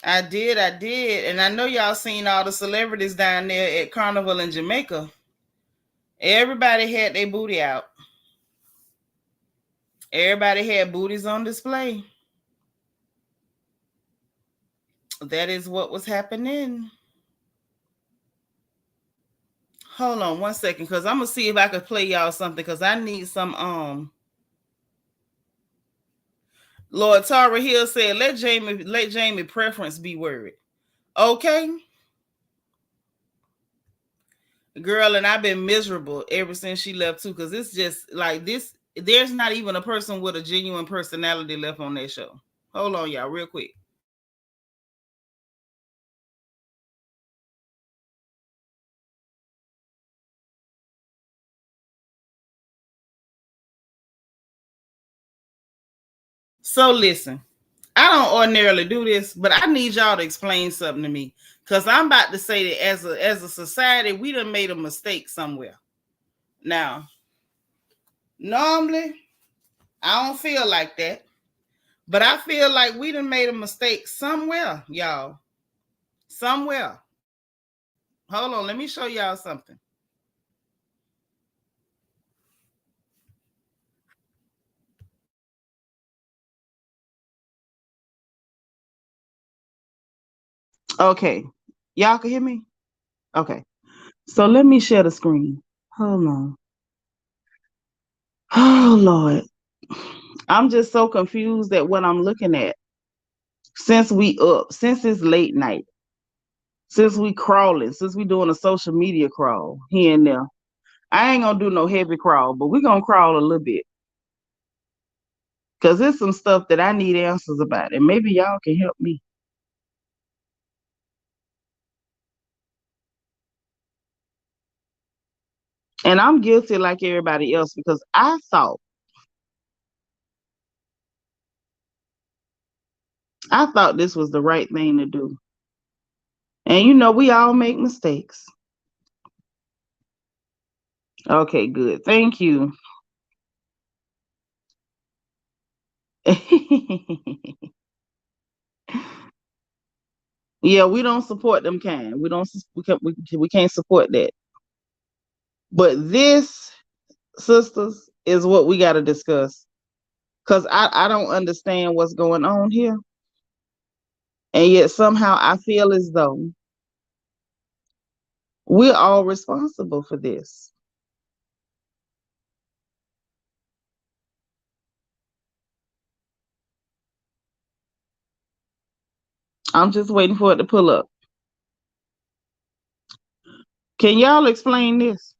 I did. And I know y'all seen all the celebrities down there at Carnival in Jamaica. Everybody had their booty out. Everybody had booties on display. That is what was happening. Hold on one second, because I'm going to see if I could play y'all something, because I need some, Lord Tara Hill said, let Jamie preference be worried. Okay. Girl, and I've been miserable ever since she left too, because it's just like this. There's not even a person with a genuine personality left on that show. Hold on, y'all, real quick. So listen, I don't ordinarily do this, but I need y'all to explain something to me, because I'm about to say that as a society, we done made a mistake somewhere. Now, normally, I don't feel like that, but I feel like we done made a mistake somewhere, y'all. Somewhere. Hold on, let me show y'all something. Okay. Y'all can hear me? Okay. So let me share the screen. Hold on. Oh, Lord. I'm just so confused at what I'm looking at. Since it's late night, since we crawling, since we doing a social media crawl here and there. I ain't gonna do no heavy crawl, but we're gonna crawl a little bit. Because there's some stuff that I need answers about, and maybe y'all can help me. And I'm guilty like everybody else, because I thought this was the right thing to do. And we all make mistakes. Okay, good. Thank you. Yeah, we don't support them kind. We don't. We can't support that. But this, sisters, is what we got to discuss. Cause I don't understand what's going on here, and yet somehow I feel as though we're all responsible for this. I'm just waiting for it to pull up. Can y'all explain this?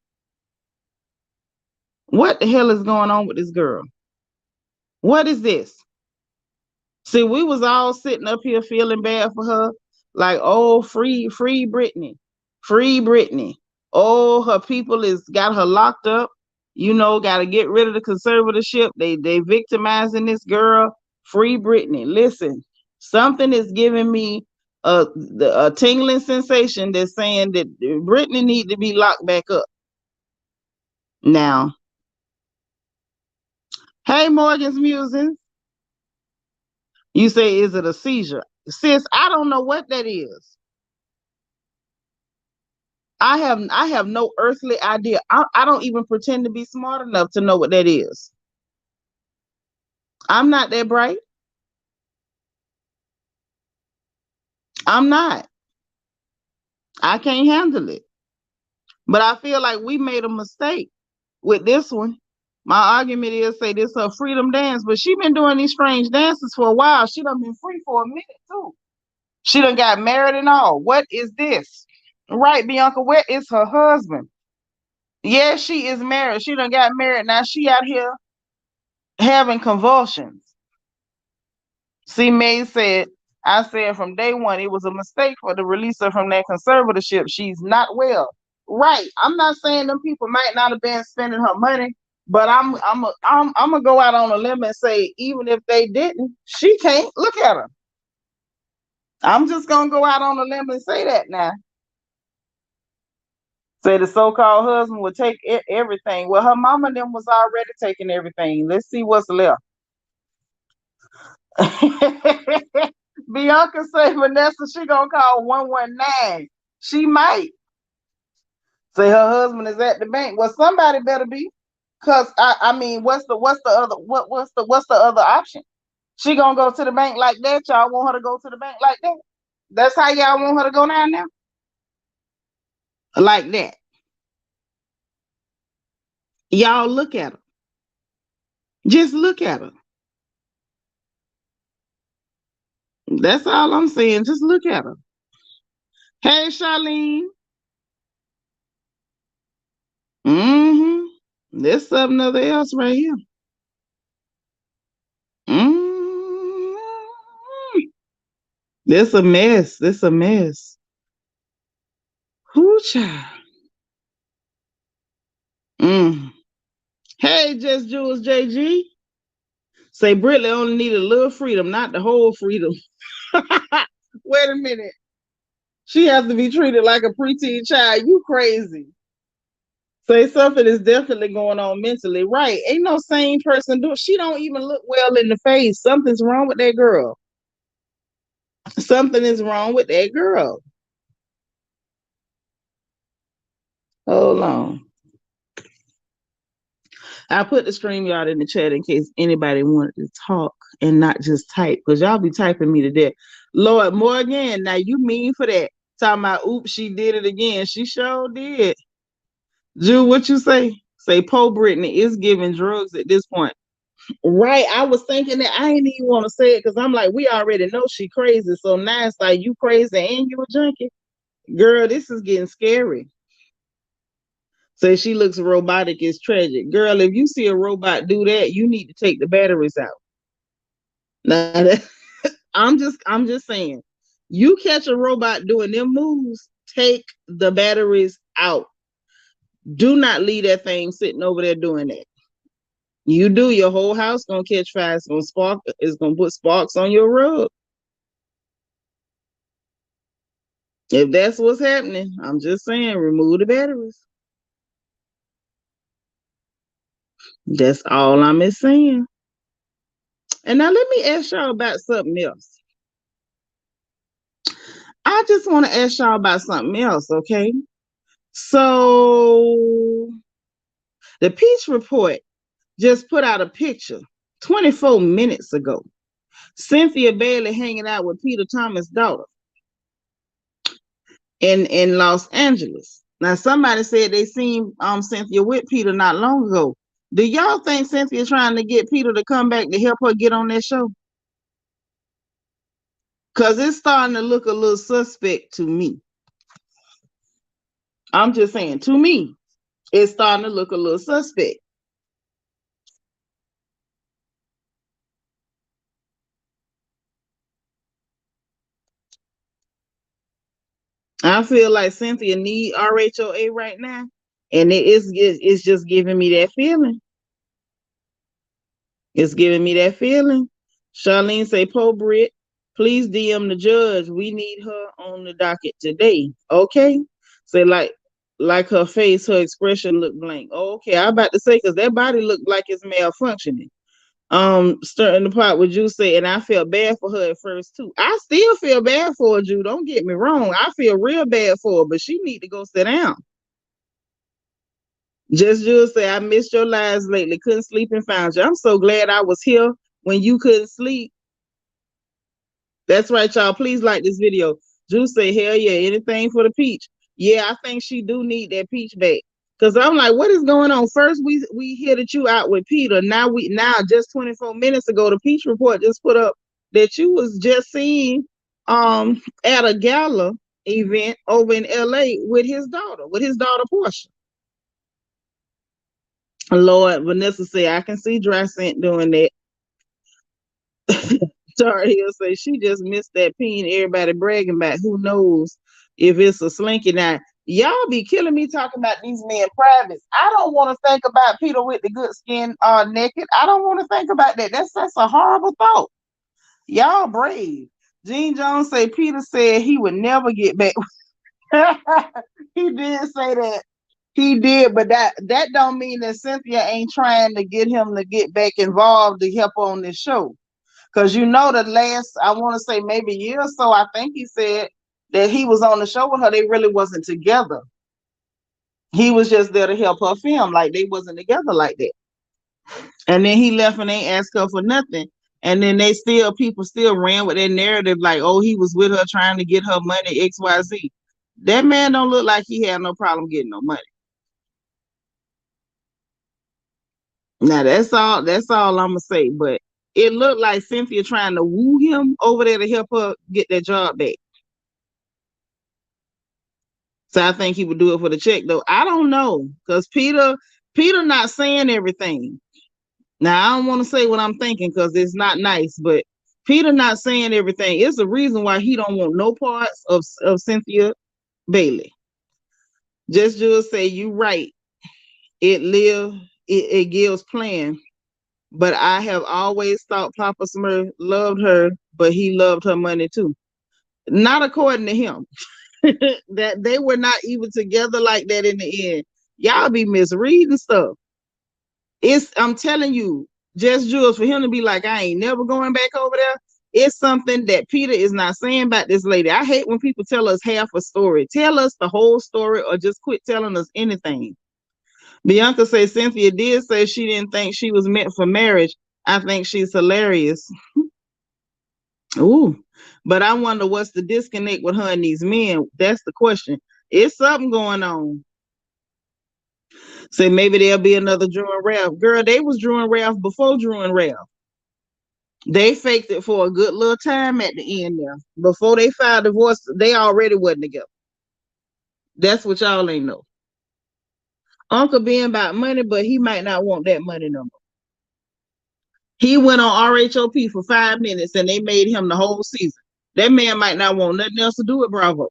What the hell is going on with this girl? What is this? See, we was all sitting up here feeling bad for her, like, oh, free Brittany, free Brittany. Oh, her people is got her locked up. Got to get rid of the conservatorship. They victimizing this girl. Free Brittany. Listen, something is giving me a tingling sensation that's saying that Brittany need to be locked back up. Now, hey, Morgan's Musings. You say, is it a seizure? Sis, I don't know what that is. I have no earthly idea. I don't even pretend to be smart enough to know what that is. I'm not that bright. I'm not. I can't handle it. But I feel like we made a mistake with this one. My argument is, say this her freedom dance, but she been doing these strange dances for a while. She done been free for a minute too. She done got married and all. What is this? Right, Bianca, where is her husband? Yeah, she is married. She done got married. Now she out here having convulsions. See, May said, I said from day one, it was a mistake for to release her from that conservatorship. She's not well. Right. I'm not saying them people might not have been spending her money, but I'm gonna go out on a limb and say, even if they didn't, she can't. Look at her. I'm just gonna go out on a limb and say that now. Say the so-called husband would take everything. Well, her mama and them was already taking everything. Let's see what's left. Bianca say Vanessa, she gonna call 119. She might say her husband is at the bank. Well, somebody better be, cause I mean, what's the other option? She gonna go to the bank like that? Y'all want her to go to the bank like that? That's how y'all want her to go down there, like that. Y'all look at her. Just look at her. That's all I'm saying. Just look at her. Hey, Charlene. Mm-hmm. There's something other else right here. Mm-hmm. This a mess. This a mess. Whoo, child. Hey, Just Jules JG. Say Britley only needed a little freedom, not the whole freedom. Wait a minute. She has to be treated like a preteen child. You crazy. Say something is definitely going on mentally. Right. Ain't no sane person do. She don't even look well in the face. Something's wrong with that girl. Something is wrong with that girl. Hold on. I put the StreamYard in the chat in case anybody wanted to talk and not just type, because y'all be typing me to death. Lord Morgan, now you mean for that. Talking about, oops, she did it again. She sure did. Ju, what you say? Say, Poe Brittany is giving drugs at this point. Right. I was thinking that. I ain't even want to say it because I'm like, we already know she crazy. So now it's like, you crazy and you a junkie? Girl, this is getting scary. Say she looks robotic, it's tragic. Girl, if you see a robot do that, you need to take the batteries out. Now, I'm just saying, you catch a robot doing them moves, take the batteries out. Do not leave that thing sitting over there doing that. You do, your whole house gonna catch fire. It's gonna put sparks on your rug. If that's what's happening, I'm just saying, remove the batteries. That's all I'm saying. And now let me ask y'all about something else. I just want to ask y'all about something else, okay? So the Peach Report just put out a picture 24 minutes ago. Cynthia Bailey hanging out with Peter Thomas' daughter in Los Angeles. Now somebody said they seen Cynthia with Peter not long ago. Do y'all think Cynthia trying to get Peter to come back to help her get on that show? Cause it's starting to look a little suspect to me. I'm just saying, to me, it's starting to look a little suspect. I feel like Cynthia need RHOA right now, and it's just giving me that feeling. It's giving me that feeling. Charlene say, "Po Britt, please DM the judge. We need her on the docket today." Okay. Say like her face, her expression looked blank. Oh, okay, I'm about to say because that body looked like it's malfunctioning. Stirring the pot with Ju say, and I felt bad for her at first too. I still feel bad for her, Ju. Don't get me wrong. I feel real bad for her, but she need to go sit down. Just Jules say, I missed your lives lately. Couldn't sleep and found you. I'm so glad I was here when you couldn't sleep. That's right, y'all. Please like this video. Jules say, hell yeah, anything for the peach. Yeah, I think she do need that peach back. Cause I'm like, what is going on? First, we hear that you out with Peter. Now just 24 minutes ago, the Peach Report just put up that you was just seen at a gala event over in LA with his daughter Portia. Lord, Vanessa say I can see Dry Scent doing that. Tara Hill say she just missed that peen everybody bragging about. Who knows if it's a slinky now. Y'all be killing me talking about these men privates. I don't want to think about Peter with the good skin naked. I don't want to think about that. That's a horrible thought. Y'all brave. Gene Jones say Peter said he would never get back. He did say that. He did, but that don't mean that Cynthia ain't trying to get him to get back involved to help on this show. Because you know the last, I want to say maybe a year or so, I think he said that he was on the show with her. They really wasn't together. He was just there to help her film. Like they wasn't together like that. And then he left and they asked her for nothing. And then people still ran with that narrative like, oh, he was with her trying to get her money, XYZ. That man don't look like he had no problem getting no money. Now that's all I'm gonna say. But it looked like Cynthia trying to woo him over there to help her get that job back. So I think he would do it for the check, though. I don't know, because Peter not saying everything. Now I don't want to say what I'm thinking because it's not nice, but Peter not saying everything. It's the reason why he don't want no parts of Cynthia Bailey. Just say you right. It gives plan. But I have always thought Papa Smurf loved her, but he loved her money too. Not according to him. That they were not even together like that in the end. Y'all be misreading stuff. I'm telling you, just Jules, for him to be like, I ain't never going back over there. It's something that Peter is not saying about this lady. I hate when people tell us half a story. Tell us the whole story or just quit telling us anything. Bianca says Cynthia did say she didn't think she was meant for marriage. I think she's hilarious. Ooh, but I wonder what's the disconnect with her and these men. That's the question. It's something going on. Say maybe there'll be another Drew and Ralph. Girl, they was Drew and Ralph before Drew and Ralph. They faked it for a good little time at the end there. Before they filed divorce, they already wasn't together. That's what y'all ain't know. Uncle being about money, but he might not want that money no more. He went on RHOP for 5 minutes and they made him the whole season. That man might not want nothing else to do with Bravo.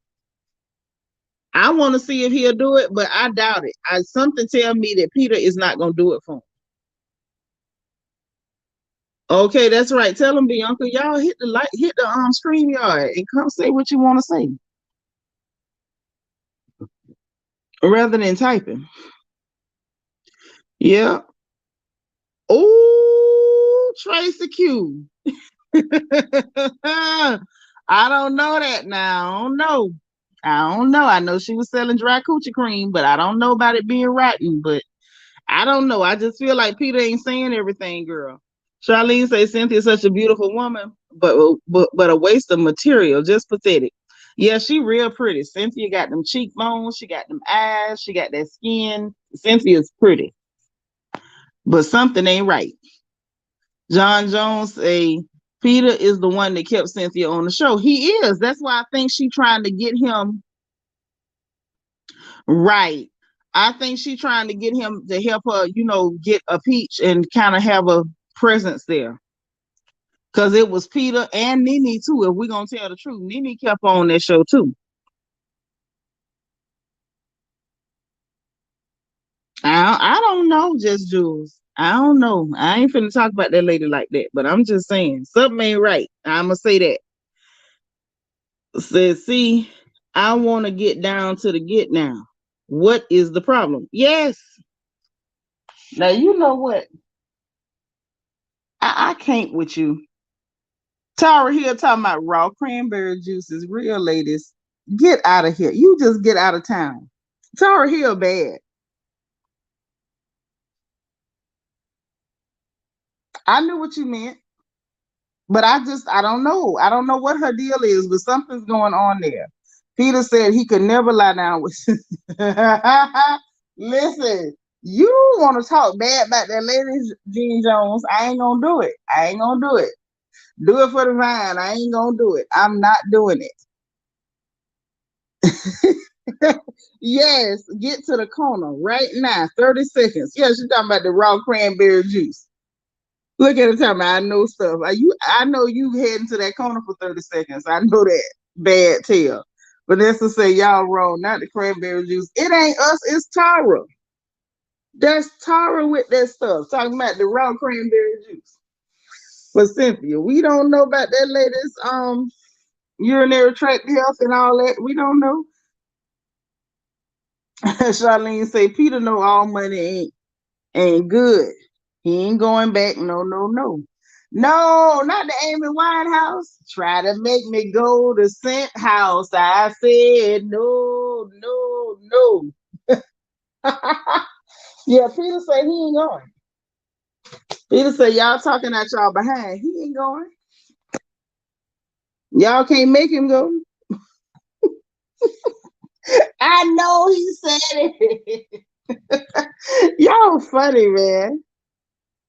I want to see if he'll do it, but I doubt it. Something tell me that Peter is not going to do it for him. Okay, that's right. Tell him, Bianca, y'all hit the StreamYard and come say what you want to say. Rather than typing. Yeah. Oh, Tracy Q. I don't know that now. I don't know. I don't know. I know she was selling dry coochie cream, but I don't know about it being rotten. But I don't know. I just feel like Peter ain't saying everything, girl. Charlene say Cynthia's such a beautiful woman, but a waste of material, just pathetic. Yeah, she real pretty. Cynthia got them cheekbones, she got them eyes, she got that skin. Cynthia's pretty, but something ain't right. John Jones say Peter is the one that kept Cynthia on the show. He is. That's why I think she trying to get him right. I think she trying to get him to help her, get a peach and kind of have a presence there. Cause it was Peter and Nene too. If we're gonna tell the truth, Nene kept on that show too. I don't know, just Jules. I don't know. I ain't finna talk about that lady like that. But I'm just saying something ain't right. I'ma say that. Says, see, I want to get down to the get now. What is the problem? Yes. Now you know what? I can't with you. Tara here talking about raw cranberry juice is real, ladies. Get out of here. You just get out of town. Tara Hill bad. I knew what you meant, but I don't know. I don't know what her deal is, but something's going on there. Peter said he could never lie down with. Listen, you want to talk bad about that lady, Gene Jones? I ain't gonna do it. I ain't gonna do it. Do it for the vine. I ain't gonna do it. I'm not doing it. Yes, get to the corner right now. 30 seconds. Yes, you're talking about the raw cranberry juice. Look at the time. I know stuff. I know you heading to that corner for 30 seconds. I know that. Bad tell. Vanessa say y'all wrong, not the cranberry juice. It ain't us, it's Tara. That's Tara with that stuff. Talking about the raw cranberry juice. But Cynthia, we don't know about that lady's urinary tract health and all that. We don't know. Charlene say Peter know all money ain't good. He ain't going back. No, no, no. No, not the Amy Winehouse. Try to make me go to Scent House. I said no, no, no. Yeah, Peter say he ain't going. Peter say y'all talking at y'all behind. He ain't going. Y'all can't make him go. I know he said it. Y'all funny, man.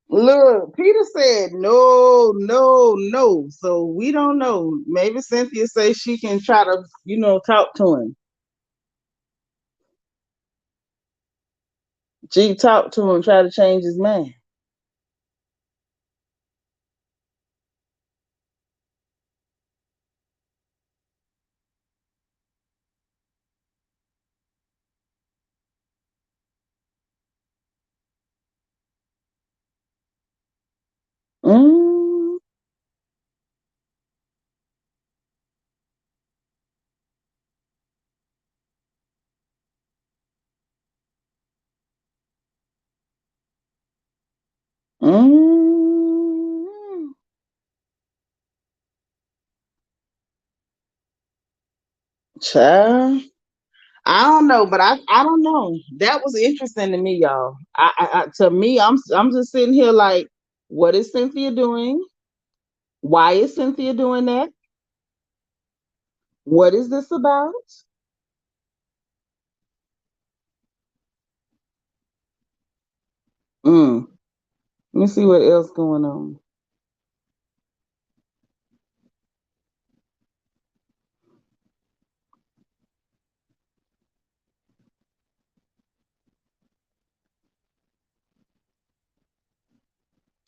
Look, Peter said no, no, no. So we don't know. Maybe Cynthia says she can try to, talk to him. She talked to him, try to change his mind. Mm, mm, child. I don't know, but I don't know. That was interesting to me, y'all. To me, I'm just sitting here like, what is Cynthia doing? Why is Cynthia doing that? What is this about? Mm. Let me see what else going on.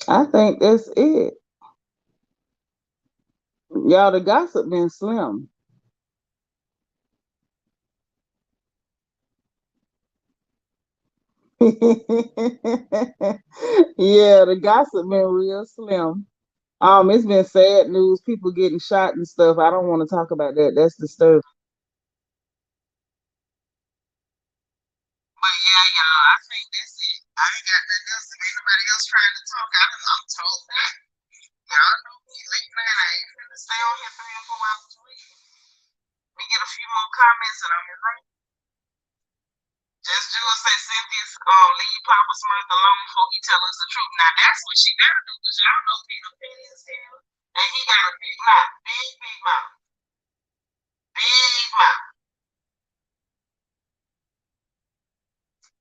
I think that's it. Y'all, the gossip been slim. Yeah, the gossip been real slim. It's been sad news, people getting shot and stuff. I don't want to talk about that. That's disturbing. But yeah, y'all, I think that's it. I ain't got nothing else. If anybody else trying to talk, I'm told. Y'all know me late night. I ain't finna stay on here 3 or 4 hours a week. We get a few more comments and I'm in room. Just Jewel say Cynthia's leave Papa Smurf alone before he tell us the truth. Now that's what she gotta do, because y'all know Peter petty as hell. And he got a big mouth. Big mouth. Big mouth.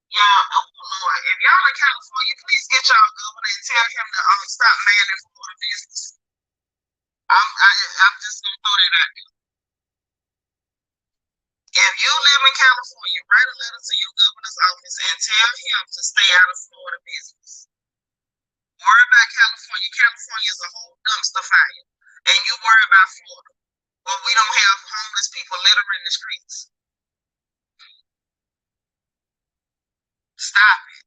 Y'all, oh Lord, if y'all in California, please get y'all governor and tell him to stop manning Florida business. I'm just gonna throw that out there. If you live in California, write a letter to your governor's office and tell him to stay out of Florida business. Worry about California. California is a whole dumpster fire. And you worry about Florida. Well, we don't have homeless people littering the streets. Stop it.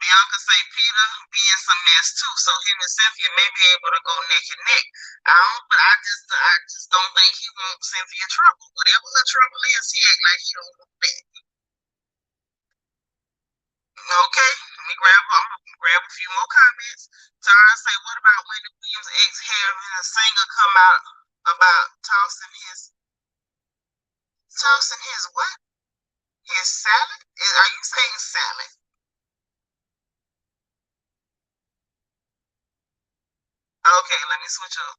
Bianca say Peter be in some mess too, so him and Cynthia may be able to go neck and neck. I just don't think he wants Cynthia trouble. Whatever her trouble is, he act like he don't want that. Okay, I'm gonna grab a few more comments. Tara say, what about Wendy Williams' ex having a singer come out about tossing his what? His salad? Are you saying salad? Okay, let me switch up.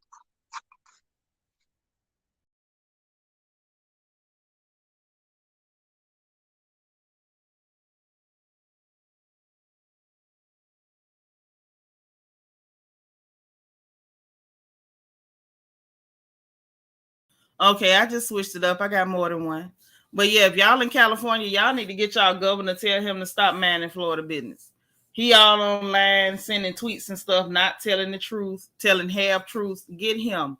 Okay, I just switched it up. I got more than one. But yeah, if y'all in California, y'all need to get y'all governor, tell him to stop manning Florida business. He all online sending tweets and stuff, not telling the truth, telling half truths. Get him.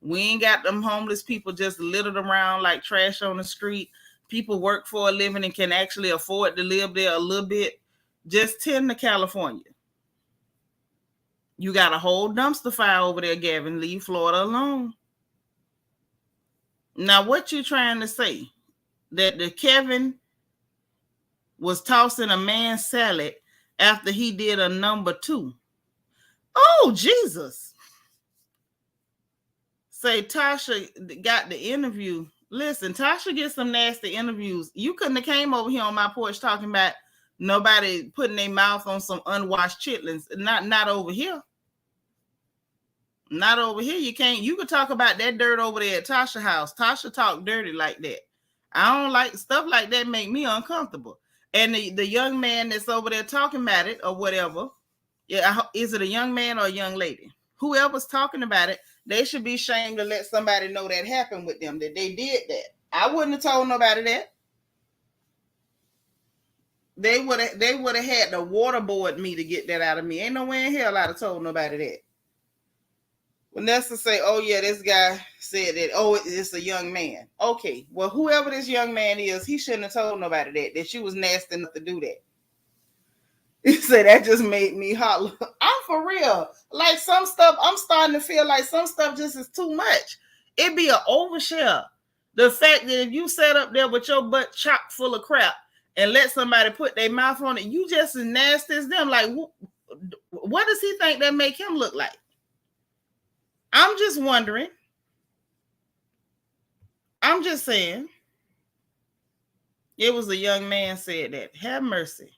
We ain't got them homeless people just littered around like trash on the street. People work for a living and can actually afford to live there a little bit. Just tend to California. You got a whole dumpster fire over there, Gavin. Leave Florida alone. Now, what you trying to say? That the Kevin was tossing a man salad after he did a number 2. Oh, Jesus. Say Tasha got the interview. Listen, Tasha gets some nasty interviews. You couldn't have came over here on my porch talking about nobody putting their mouth on some unwashed chitlins. Not over here. Not over here. You can't. You could talk about that dirt over there at Tasha's house. Tasha talk dirty like that. I don't like stuff like that. Make me uncomfortable. And the young man that's over there talking about it or whatever, yeah, is it a young man or a young lady? Whoever's talking about it, they should be ashamed to let somebody know that happened with them, that they did that. I wouldn't have told nobody that. They would have had to waterboard me to get that out of me. Ain't no way in hell I'd have told nobody that. Vanessa say, oh yeah, this guy said that, oh, it's a young man. Okay, well, whoever this young man is, he shouldn't have told nobody that she was nasty enough to do that. He said, that just made me holler. I'm for real. Like some stuff, I'm starting to feel like some stuff just is too much. It'd be an overshare. The fact that if you sat up there with your butt chock full of crap and let somebody put their mouth on it, you just as nasty as them. Like, what does he think that make him look like? I'm just wondering. I'm just saying. It was a young man said that. Have mercy.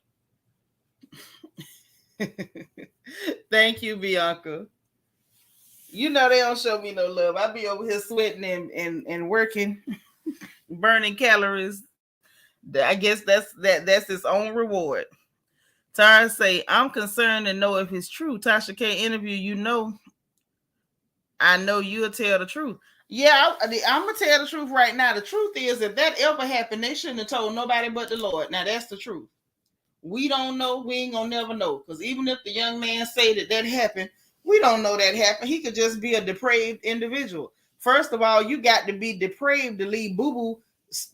Thank you, Bianca. You know they don't show me no love. I be over here sweating and working, burning calories. I guess that's his own reward. Tara say, I'm concerned to know if it's true. Tasha can't interview, I know you'll tell the truth. Yeah, I'm going to tell the truth right now. The truth is, if that ever happened, they shouldn't have told nobody but the Lord. Now, that's the truth. We don't know. We ain't going to never know. Because even if the young man say that happened, we don't know that happened. He could just be a depraved individual. First of all, you got to be depraved to leave boo-boo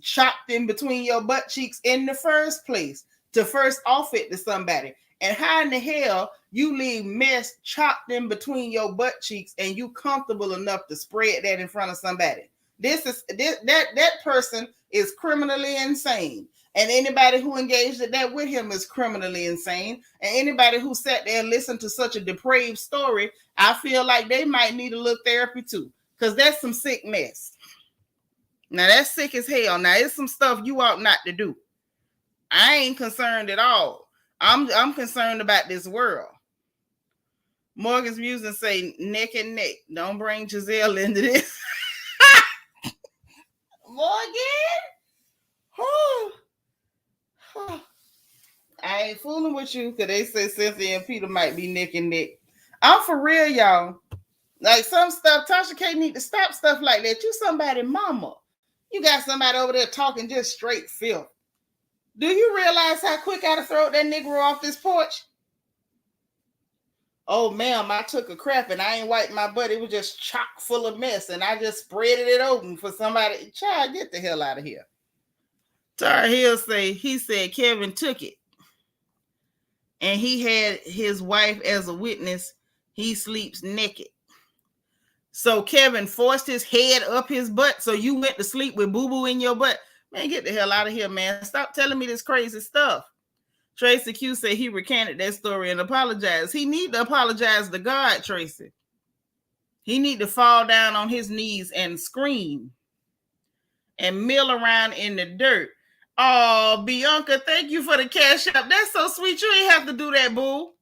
chopped in between your butt cheeks in the first place, to first offer it to somebody. And how in the hell you leave mess chopped in between your butt cheeks and you comfortable enough to spread that in front of somebody? That person is criminally insane. And anybody who engaged in that with him is criminally insane. And anybody who sat there and listened to such a depraved story, I feel like they might need a little therapy too. Because that's some sick mess. Now that's sick as hell. Now it's some stuff you ought not to do. I ain't concerned at all. I'm concerned about this world. Morgan's Musing say neck and neck. Don't bring Giselle into this. Morgan. I ain't fooling with you because they say Cynthia and Peter might be neck and neck. I'm for real, y'all. Like some stuff, Tasha K need to stop stuff like that. You somebody mama. You got somebody over there talking just straight filth. Do you realize how quick I'd have thrown that Negro off this porch? Oh, ma'am, I took a crap and I ain't wiped my butt. It was just chock full of mess and I just spreaded it open for somebody. Child, get the hell out of here. Tara Hill say, he said Kevin took it. And he had his wife as a witness. He sleeps naked. So Kevin forced his head up his butt. So you went to sleep with boo-boo in your butt. Man, get the hell out of here, man. Stop telling me this crazy stuff. Tracy Q said he recanted that story and apologized. He need to apologize to God, Tracy. He need to fall down on his knees and scream and mill around in the dirt. Oh, Bianca, thank you for the cash up. That's so sweet. You ain't have to do that, boo.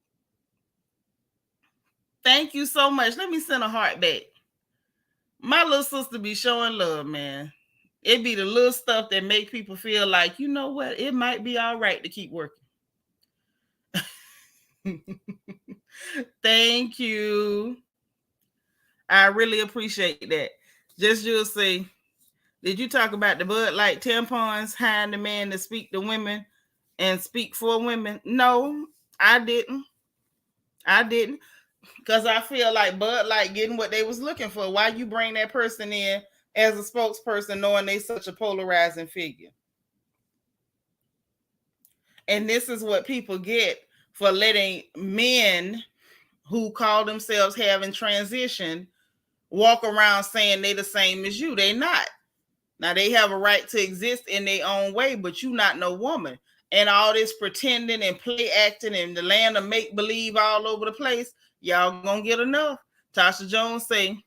Thank you so much. Let me send a heart back. My little sister be showing love, man. It be the little stuff that make people feel like, you know what? It might be all right to keep working. Thank you. I really appreciate that. Just you'll say, did you talk about the Bud Light tampons hiring the man to speak to women and speak for women? No, I didn't. Because I feel like Bud Light getting what they was looking for. Why you bring that person in as a spokesperson knowing they such a polarizing figure? And this is what people get for letting men who call themselves having transition walk around saying they the same as you. They not. Now they have a right to exist in their own way, but you not no woman. And all this pretending and play acting and the land of make believe all over the place, y'all gonna get enough. Tasha Jones say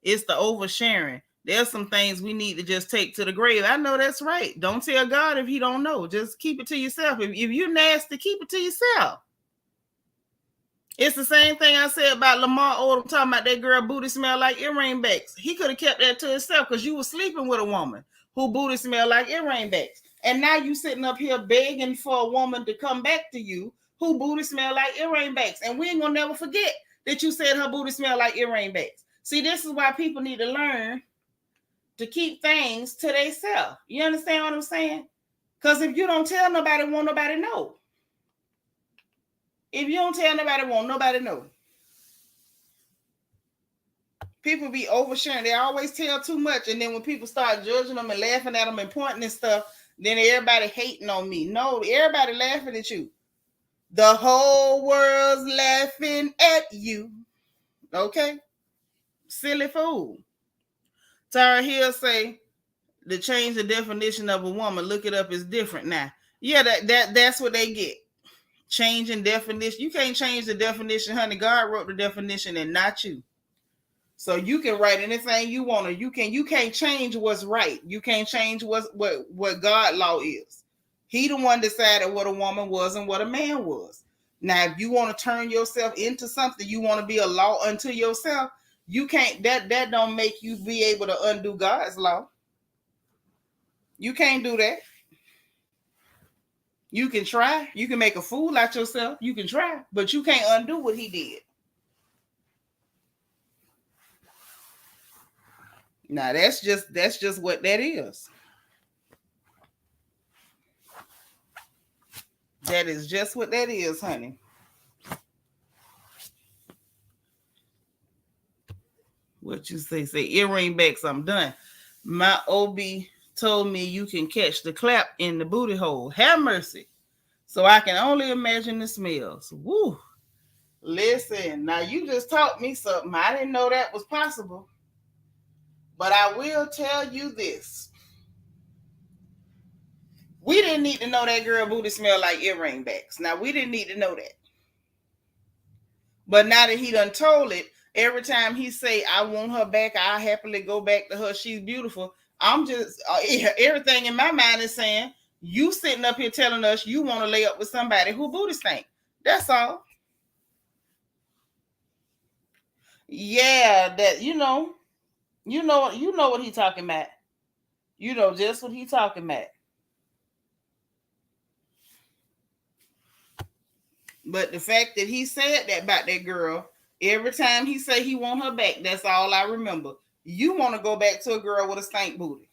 it's the oversharing. There's some things we need to just take to the grave. I know that's right. Don't tell God if he don't know. Just keep it to yourself. If you're nasty, keep it to yourself. It's the same thing I said about Lamar Odom talking about that girl booty smell like earring backs. He could have kept that to himself because you were sleeping with a woman who booty smell like earring backs. And now you sitting up here begging for a woman to come back to you who booty smell like earring backs. And we ain't gonna never forget that you said her booty smell like earring backs. See, this is why people need to learn to keep things to themselves. You understand what I'm saying? Because if you don't tell nobody, won't nobody know. If you don't tell nobody, won't nobody know. People be oversharing. They always tell too much. And then when people start judging them and laughing at them and pointing and stuff, then everybody hating on me. No, everybody laughing at you. The whole world's laughing at you. Okay? Silly fool. Tara Hill say, to change the definition of a woman, look it up is different now. Yeah, that's what they get. Changing definition. You can't change the definition, honey. God wrote the definition and not you. So you can write anything you want to. You can't change what's right. You can't change what God law is. He the one decided what a woman was and what a man was. Now, if you want to turn yourself into something, you want to be a law unto yourself, you can't, that don't make you be able to undo God's law. You can't do that. You can try. You can make a fool out yourself. You can try, but you can't undo what he did. Now that's just what that is. That is just what that is, honey. What you say earring backs, I'm done. My OB told me you can catch the clap in the booty hole. Have mercy. So I can only imagine the smells. Woo. Listen, now you just taught me something. I didn't know that was possible. But I will tell you this. We didn't need to know that girl booty smelled like earring backs. Now, we didn't need to know that. But now that he done told it, every time he say, I want her back, I'll happily go back to her. She's beautiful. I'm just, everything in my mind is saying, you sitting up here telling us you want to lay up with somebody who booty stink. That's all. Yeah, that, you know what he talking about. You know just what he talking about. But the fact that he said that about that girl, every time he say he want her back, that's all I remember. You want to go back to a girl with a stank booty.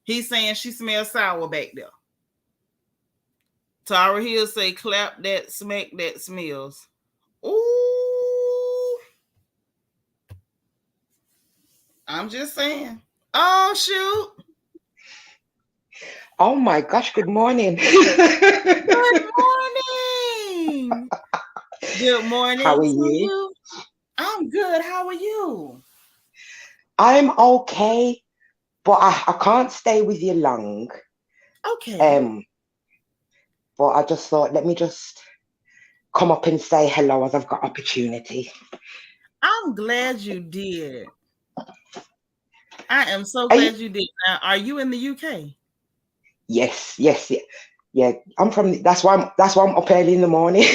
He's saying she smells sour back there. Tara Hill say, clap that, smack that smells. Ooh. I'm just saying. Oh, shoot. Oh my gosh, good morning. Good morning. Good morning. How are you? I'm good. How are you? I'm okay, but I can't stay with you long. Okay. But I just thought, let me just come up and say hello as I've got opportunity. I'm glad you did. I am so glad you did. Now, are you in the UK? Yes. Yeah. I'm from. That's why I'm up early in the morning.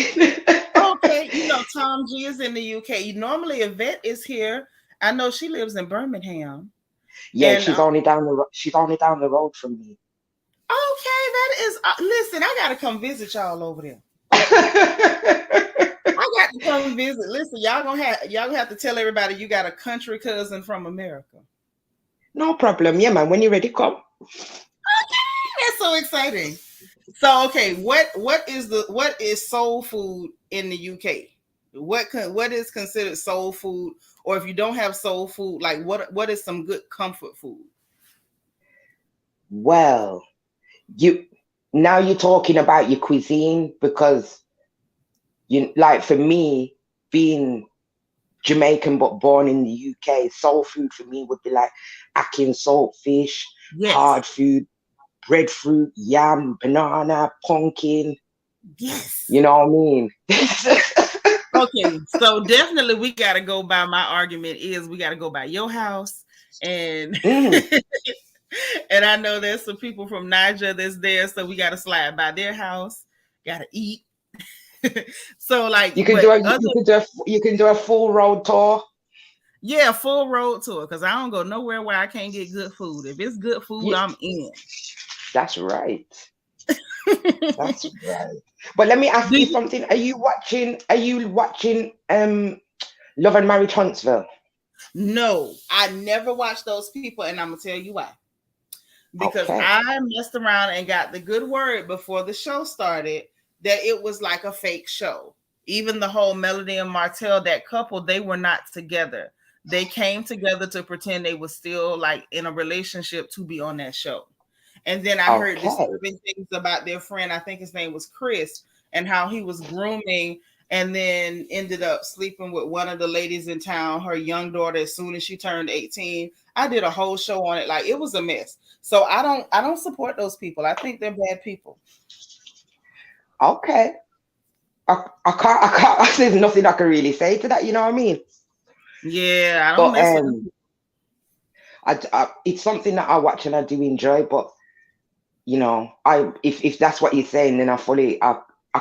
Okay, you know Tom G is in the UK. Normally Yvette is here. I know she lives in Birmingham. Yeah, and, she's only down the road from me. Okay, that is. Listen, I gotta come visit y'all over there. I got to come visit. Listen, y'all gonna have to tell everybody you got a country cousin from America. No problem. Yeah, man. When you're ready, come. Okay, that's so exciting. So, okay, what is soul food in the UK? What is considered soul food? Or if you don't have soul food, like what is some good comfort food? Well, you're talking about your cuisine, because for me, being Jamaican but born in the UK, soul food for me would be like ackee and saltfish, hard food, breadfruit, yam, banana, pumpkin. Yes. You know what I mean? Okay, so definitely we got to go by, my argument is we got to go by your house, and and I know there's some people from Niger that's there, so we got to slide by their house, got to eat. So like you can do a full road tour. Yeah, full road tour, because I don't go nowhere where I can't get good food. If it's good food, I'm in. That's right. That's right. But let me ask you something. Are you watching Love and Marriage Huntsville? No, I never watched those people, and I'm gonna tell you why. Because I messed around and got the good word before the show started that it was like a fake show. Even the whole Melody and Martell, that couple, they were not together. They came together to pretend they were still like in a relationship to be on that show. And then I heard disturbing things about their friend. I think his name was Chris, and how he was grooming and then ended up sleeping with one of the ladies in town, her young daughter, as soon as she turned 18. I did a whole show on it. Like, it was a mess. So I don't support those people. I think they're bad people. Okay. I can't there's nothing I can really say to that, you know what I mean? Yeah, I don't mess with them. It's something that I watch and I do enjoy, but you know, if that's what you're saying, then I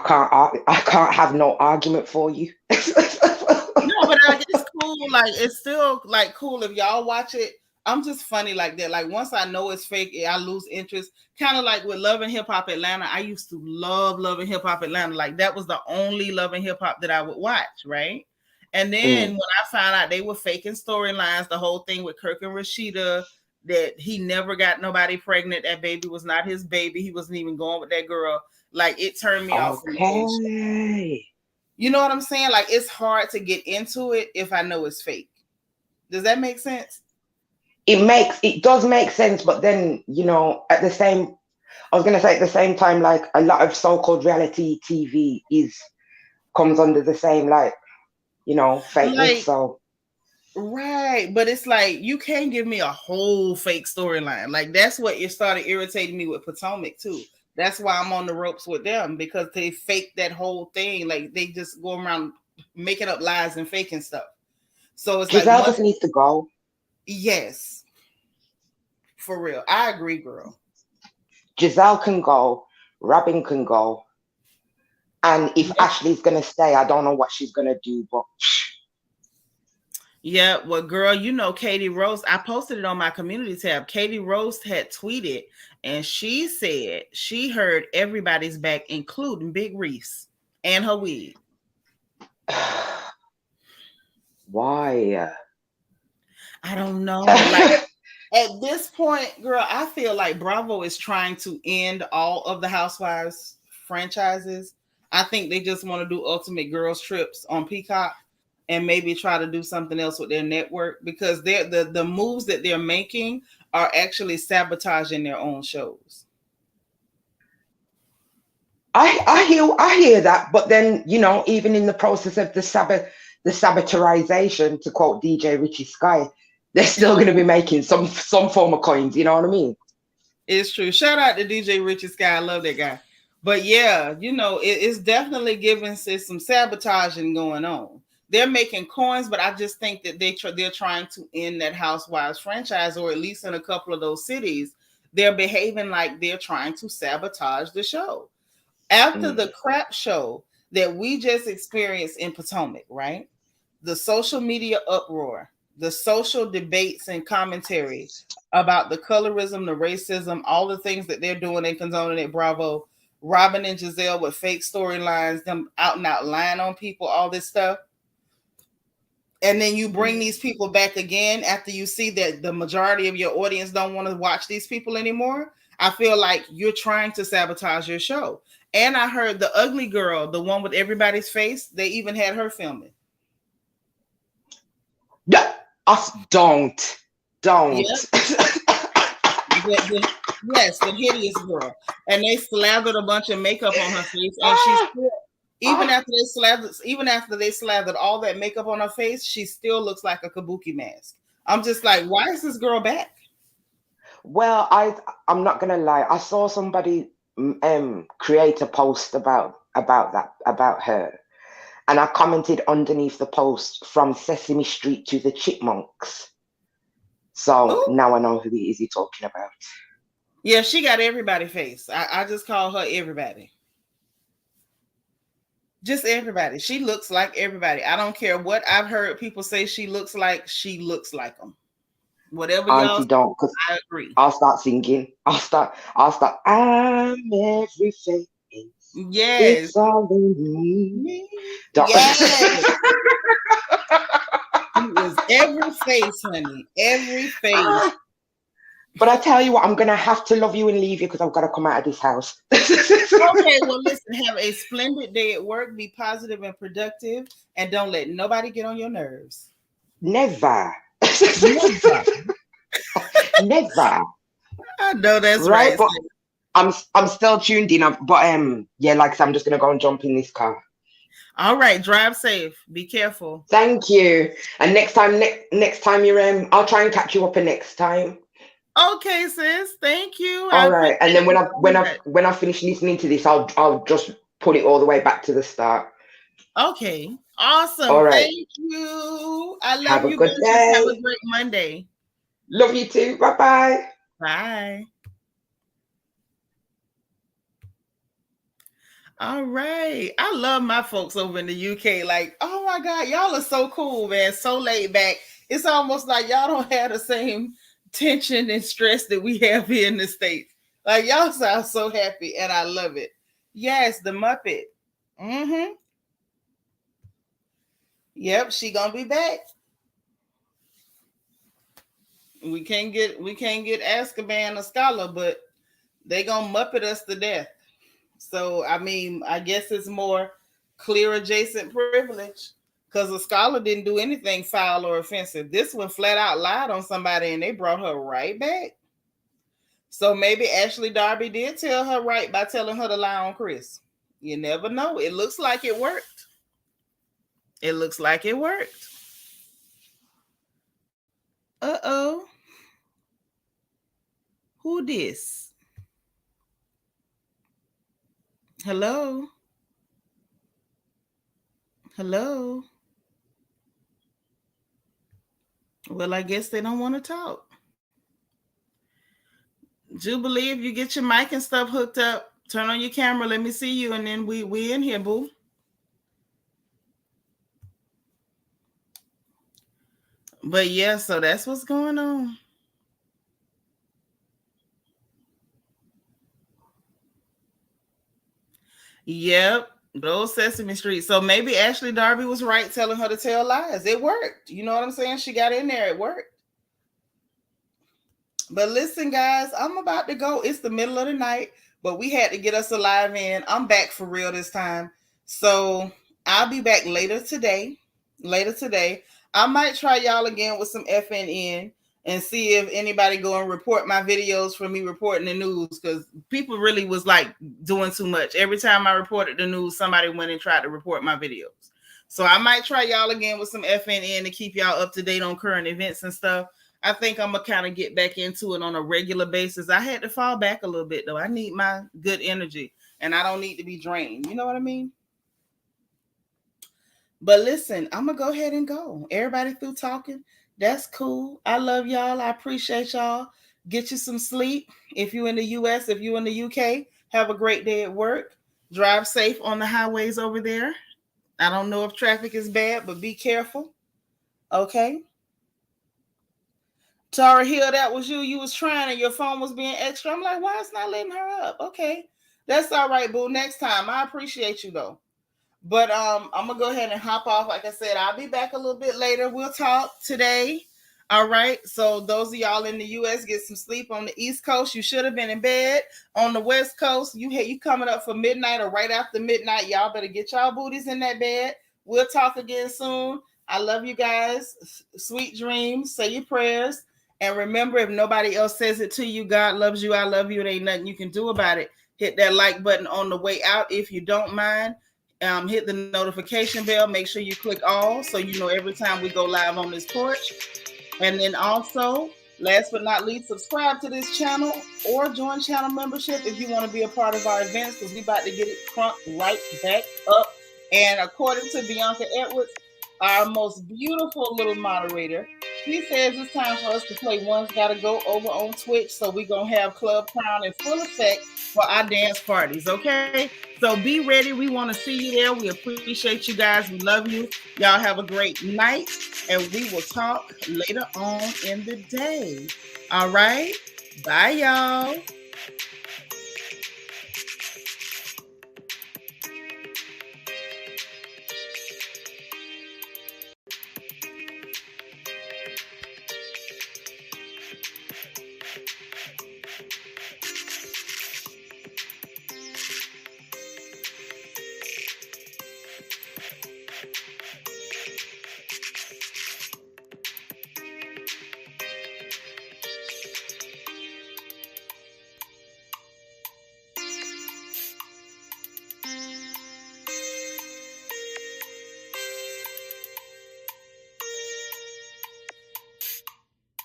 can't have no argument for you. No, but it's cool. Like, it's still like cool if y'all watch it. I'm just funny like that. Like, once I know it's fake, I lose interest. Kind of like with Love and Hip Hop Atlanta. I used to love Love and Hip Hop Atlanta. Like, that was the only Love and Hip Hop that I would watch, right? And then when I found out they were faking storylines, the whole thing with Kirk and Rashida, that he never got nobody pregnant, that baby was not his baby, he wasn't even going with that girl. Like, it turned me off from the whole show. You know what I'm saying? Like, it's hard to get into it if I know it's fake. Does that make sense? It does make sense, but then, you know, at the same time, like, a lot of so-called reality TV comes under the same, like, you know, fakeness. Like, so Right, but it's like you can't give me a whole fake storyline. Like that's what it started irritating me with Potomac too. That's why I'm on the ropes with them because they fake that whole thing. Like they just go around making up lies and faking stuff. So it's like Giselle one, just needs to go. yes, for real. I agree, girl. Giselle can go. Robin can go. And if Yep. Ashley's gonna stay, I don't know what she's gonna do, but Yeah, well, girl, you know Katie Rose. I posted it on my community tab. Katie Rose had tweeted, and she said she heard everybody's back, including Big Reese and her wig. why? I don't know. Like at this point, girl, I feel like Bravo is trying to end all of the Housewives franchises. I think they just want to do Ultimate Girls Trips on Peacock and maybe try to do something else with their network because they're the moves that they're making are actually sabotaging their own shows. I hear that, but then even in the process of the sabotarization, to quote DJ Richie Sky, they're still going to be making some form of coins. You know what I mean? It's true. Shout out to DJ Richie Sky. I love that guy. But yeah, it's definitely giving some sabotaging going on. They're making coins, but I just think that they're trying to end that Housewives franchise, or at least in a couple of those cities, they're behaving like they're trying to sabotage the show. After the crap show that we just experienced in Potomac, right? The social media uproar, the social debates and commentary about the colorism, the racism, all the things that they're doing and condoning at Bravo, Robin and Giselle with fake storylines, them out and out lying on people, all this stuff. And then you bring these people back again after you see that the majority of your audience don't want to watch these people anymore. I feel like you're trying to sabotage your show. And I heard the ugly girl, the one with everybody's face, they even had her filming. Us don't. Yep. Yes, the hideous girl. And they slathered a bunch of makeup on her face. And she's still, even after they slathered all that makeup on her face, she still looks like a kabuki mask. I'm just like, why is this girl back? Well, I'm not gonna lie. I saw somebody create a post about her, and I commented underneath the post, from Sesame Street to the Chipmunks. So now I know who it is you're talking about. Yeah, she got everybody face. I just call her everybody. Just everybody. She looks like everybody. I don't care what I've heard people say she looks like them. Whatever y'all say, don't, because I agree. I'll start singing. I'll start I'm everything. Yes. It's all in me. Yes. It was every face, honey. Every face. But I tell you what, I'm going to have to love you and leave you because I've got to come out of this house. Okay, well, listen, have a splendid day at work. Be positive and productive. And don't let nobody get on your nerves. Never. Never. I know that's right. But I'm still tuned in. But yeah, like I said, I'm just going to go and jump in this car. All right, drive safe. Be careful. Thank you. And next time you're I'll try and catch you up next time. Okay, sis. Thank you. All right. And then when I finish listening to this, I'll just put it all the way back to the start. Okay. Awesome. All right. Thank you. I love you. Have a good day. Have a great Monday. Love you too. Bye-bye. Bye. All right. I love my folks over in the UK. Like, oh my God, y'all are so cool, man. So laid back. It's almost like y'all don't have the same tension and stress that we have here in the States. Like, y'all sound so happy, and I love it. Yes, the Muppet. Mm-hmm. Yep, she gonna be back. We can't get Azkaban or Scholar, but they gonna Muppet us to death. So I mean, I guess it's more clear adjacent privilege because a Scholar didn't do anything foul or offensive. This one flat out lied on somebody, and they brought her right back. So maybe Ashley Darby did tell her right by telling her to lie on Chris. You never know. It looks like it worked. It looks like it worked. Uh-oh. Who this? Hello? Hello? Well, I guess they don't want to talk. Jubilee, if you get your mic and stuff hooked up, turn on your camera. Let me see you, and then we in here, boo. But yeah, so that's what's going on. Yep, those Sesame Street. So maybe Ashley Darby was right telling her to tell lies. It worked. You know what I'm saying? She got in there. It worked. But listen, guys, I'm about to go. It's the middle of the night, but we had to get us a live in. I'm back for real this time. So I'll be back later today. I might try y'all again with some FNN and see if anybody go and report my videos for me reporting the news, because people really was like doing too much. Every time I reported the news, somebody went and tried to report my videos. So I might try y'all again with some FNN to keep y'all up to date on current events and stuff. I think I'm gonna kind of get back into it on a regular basis. I had to fall back a little bit though. I need my good energy and I don't need to be drained. You know what I mean? But listen, I'm gonna go ahead and go. Everybody through talking. That's cool. I love y'all. I appreciate y'all. Get you some sleep. If you're in the US, if you're in the UK, have a great day at work. Drive safe on the highways over there. I don't know if traffic is bad, but be careful. Okay. Tara Hill, that was you. You was trying and your phone was being extra. I'm like, why it's not letting her up? Okay. That's all right, boo. Next time. I appreciate you though. But I'm gonna go ahead and hop off. Like I said, I'll be back a little bit later. We'll talk today. All right. So those of y'all in the US, get some sleep. On the East Coast, you should have been in bed. On the West Coast, you coming up for midnight or right after midnight. Y'all better get y'all booties in that bed. We'll talk again soon. I love you guys. Sweet dreams. Say your prayers. And remember, if nobody else says it to you, God loves you. I love you. It ain't nothing you can do about it. Hit that like button on the way out if you don't mind. Hit the notification bell. Make sure you click all so you know every time we go live on this porch. And then also, last but not least, subscribe to this channel or join channel membership if you want to be a part of our events, because we about to get it crunked right back up. And according to Bianca Edwards, our most beautiful little moderator, she says it's time for us to play One's Gotta Go over on Twitch. So we're going to have Club Crown in full effect for our dance parties, okay? So be ready. We want to see you there. We appreciate you guys. We love you. Y'all have a great night, and we will talk later on in the day. All right? Bye, y'all.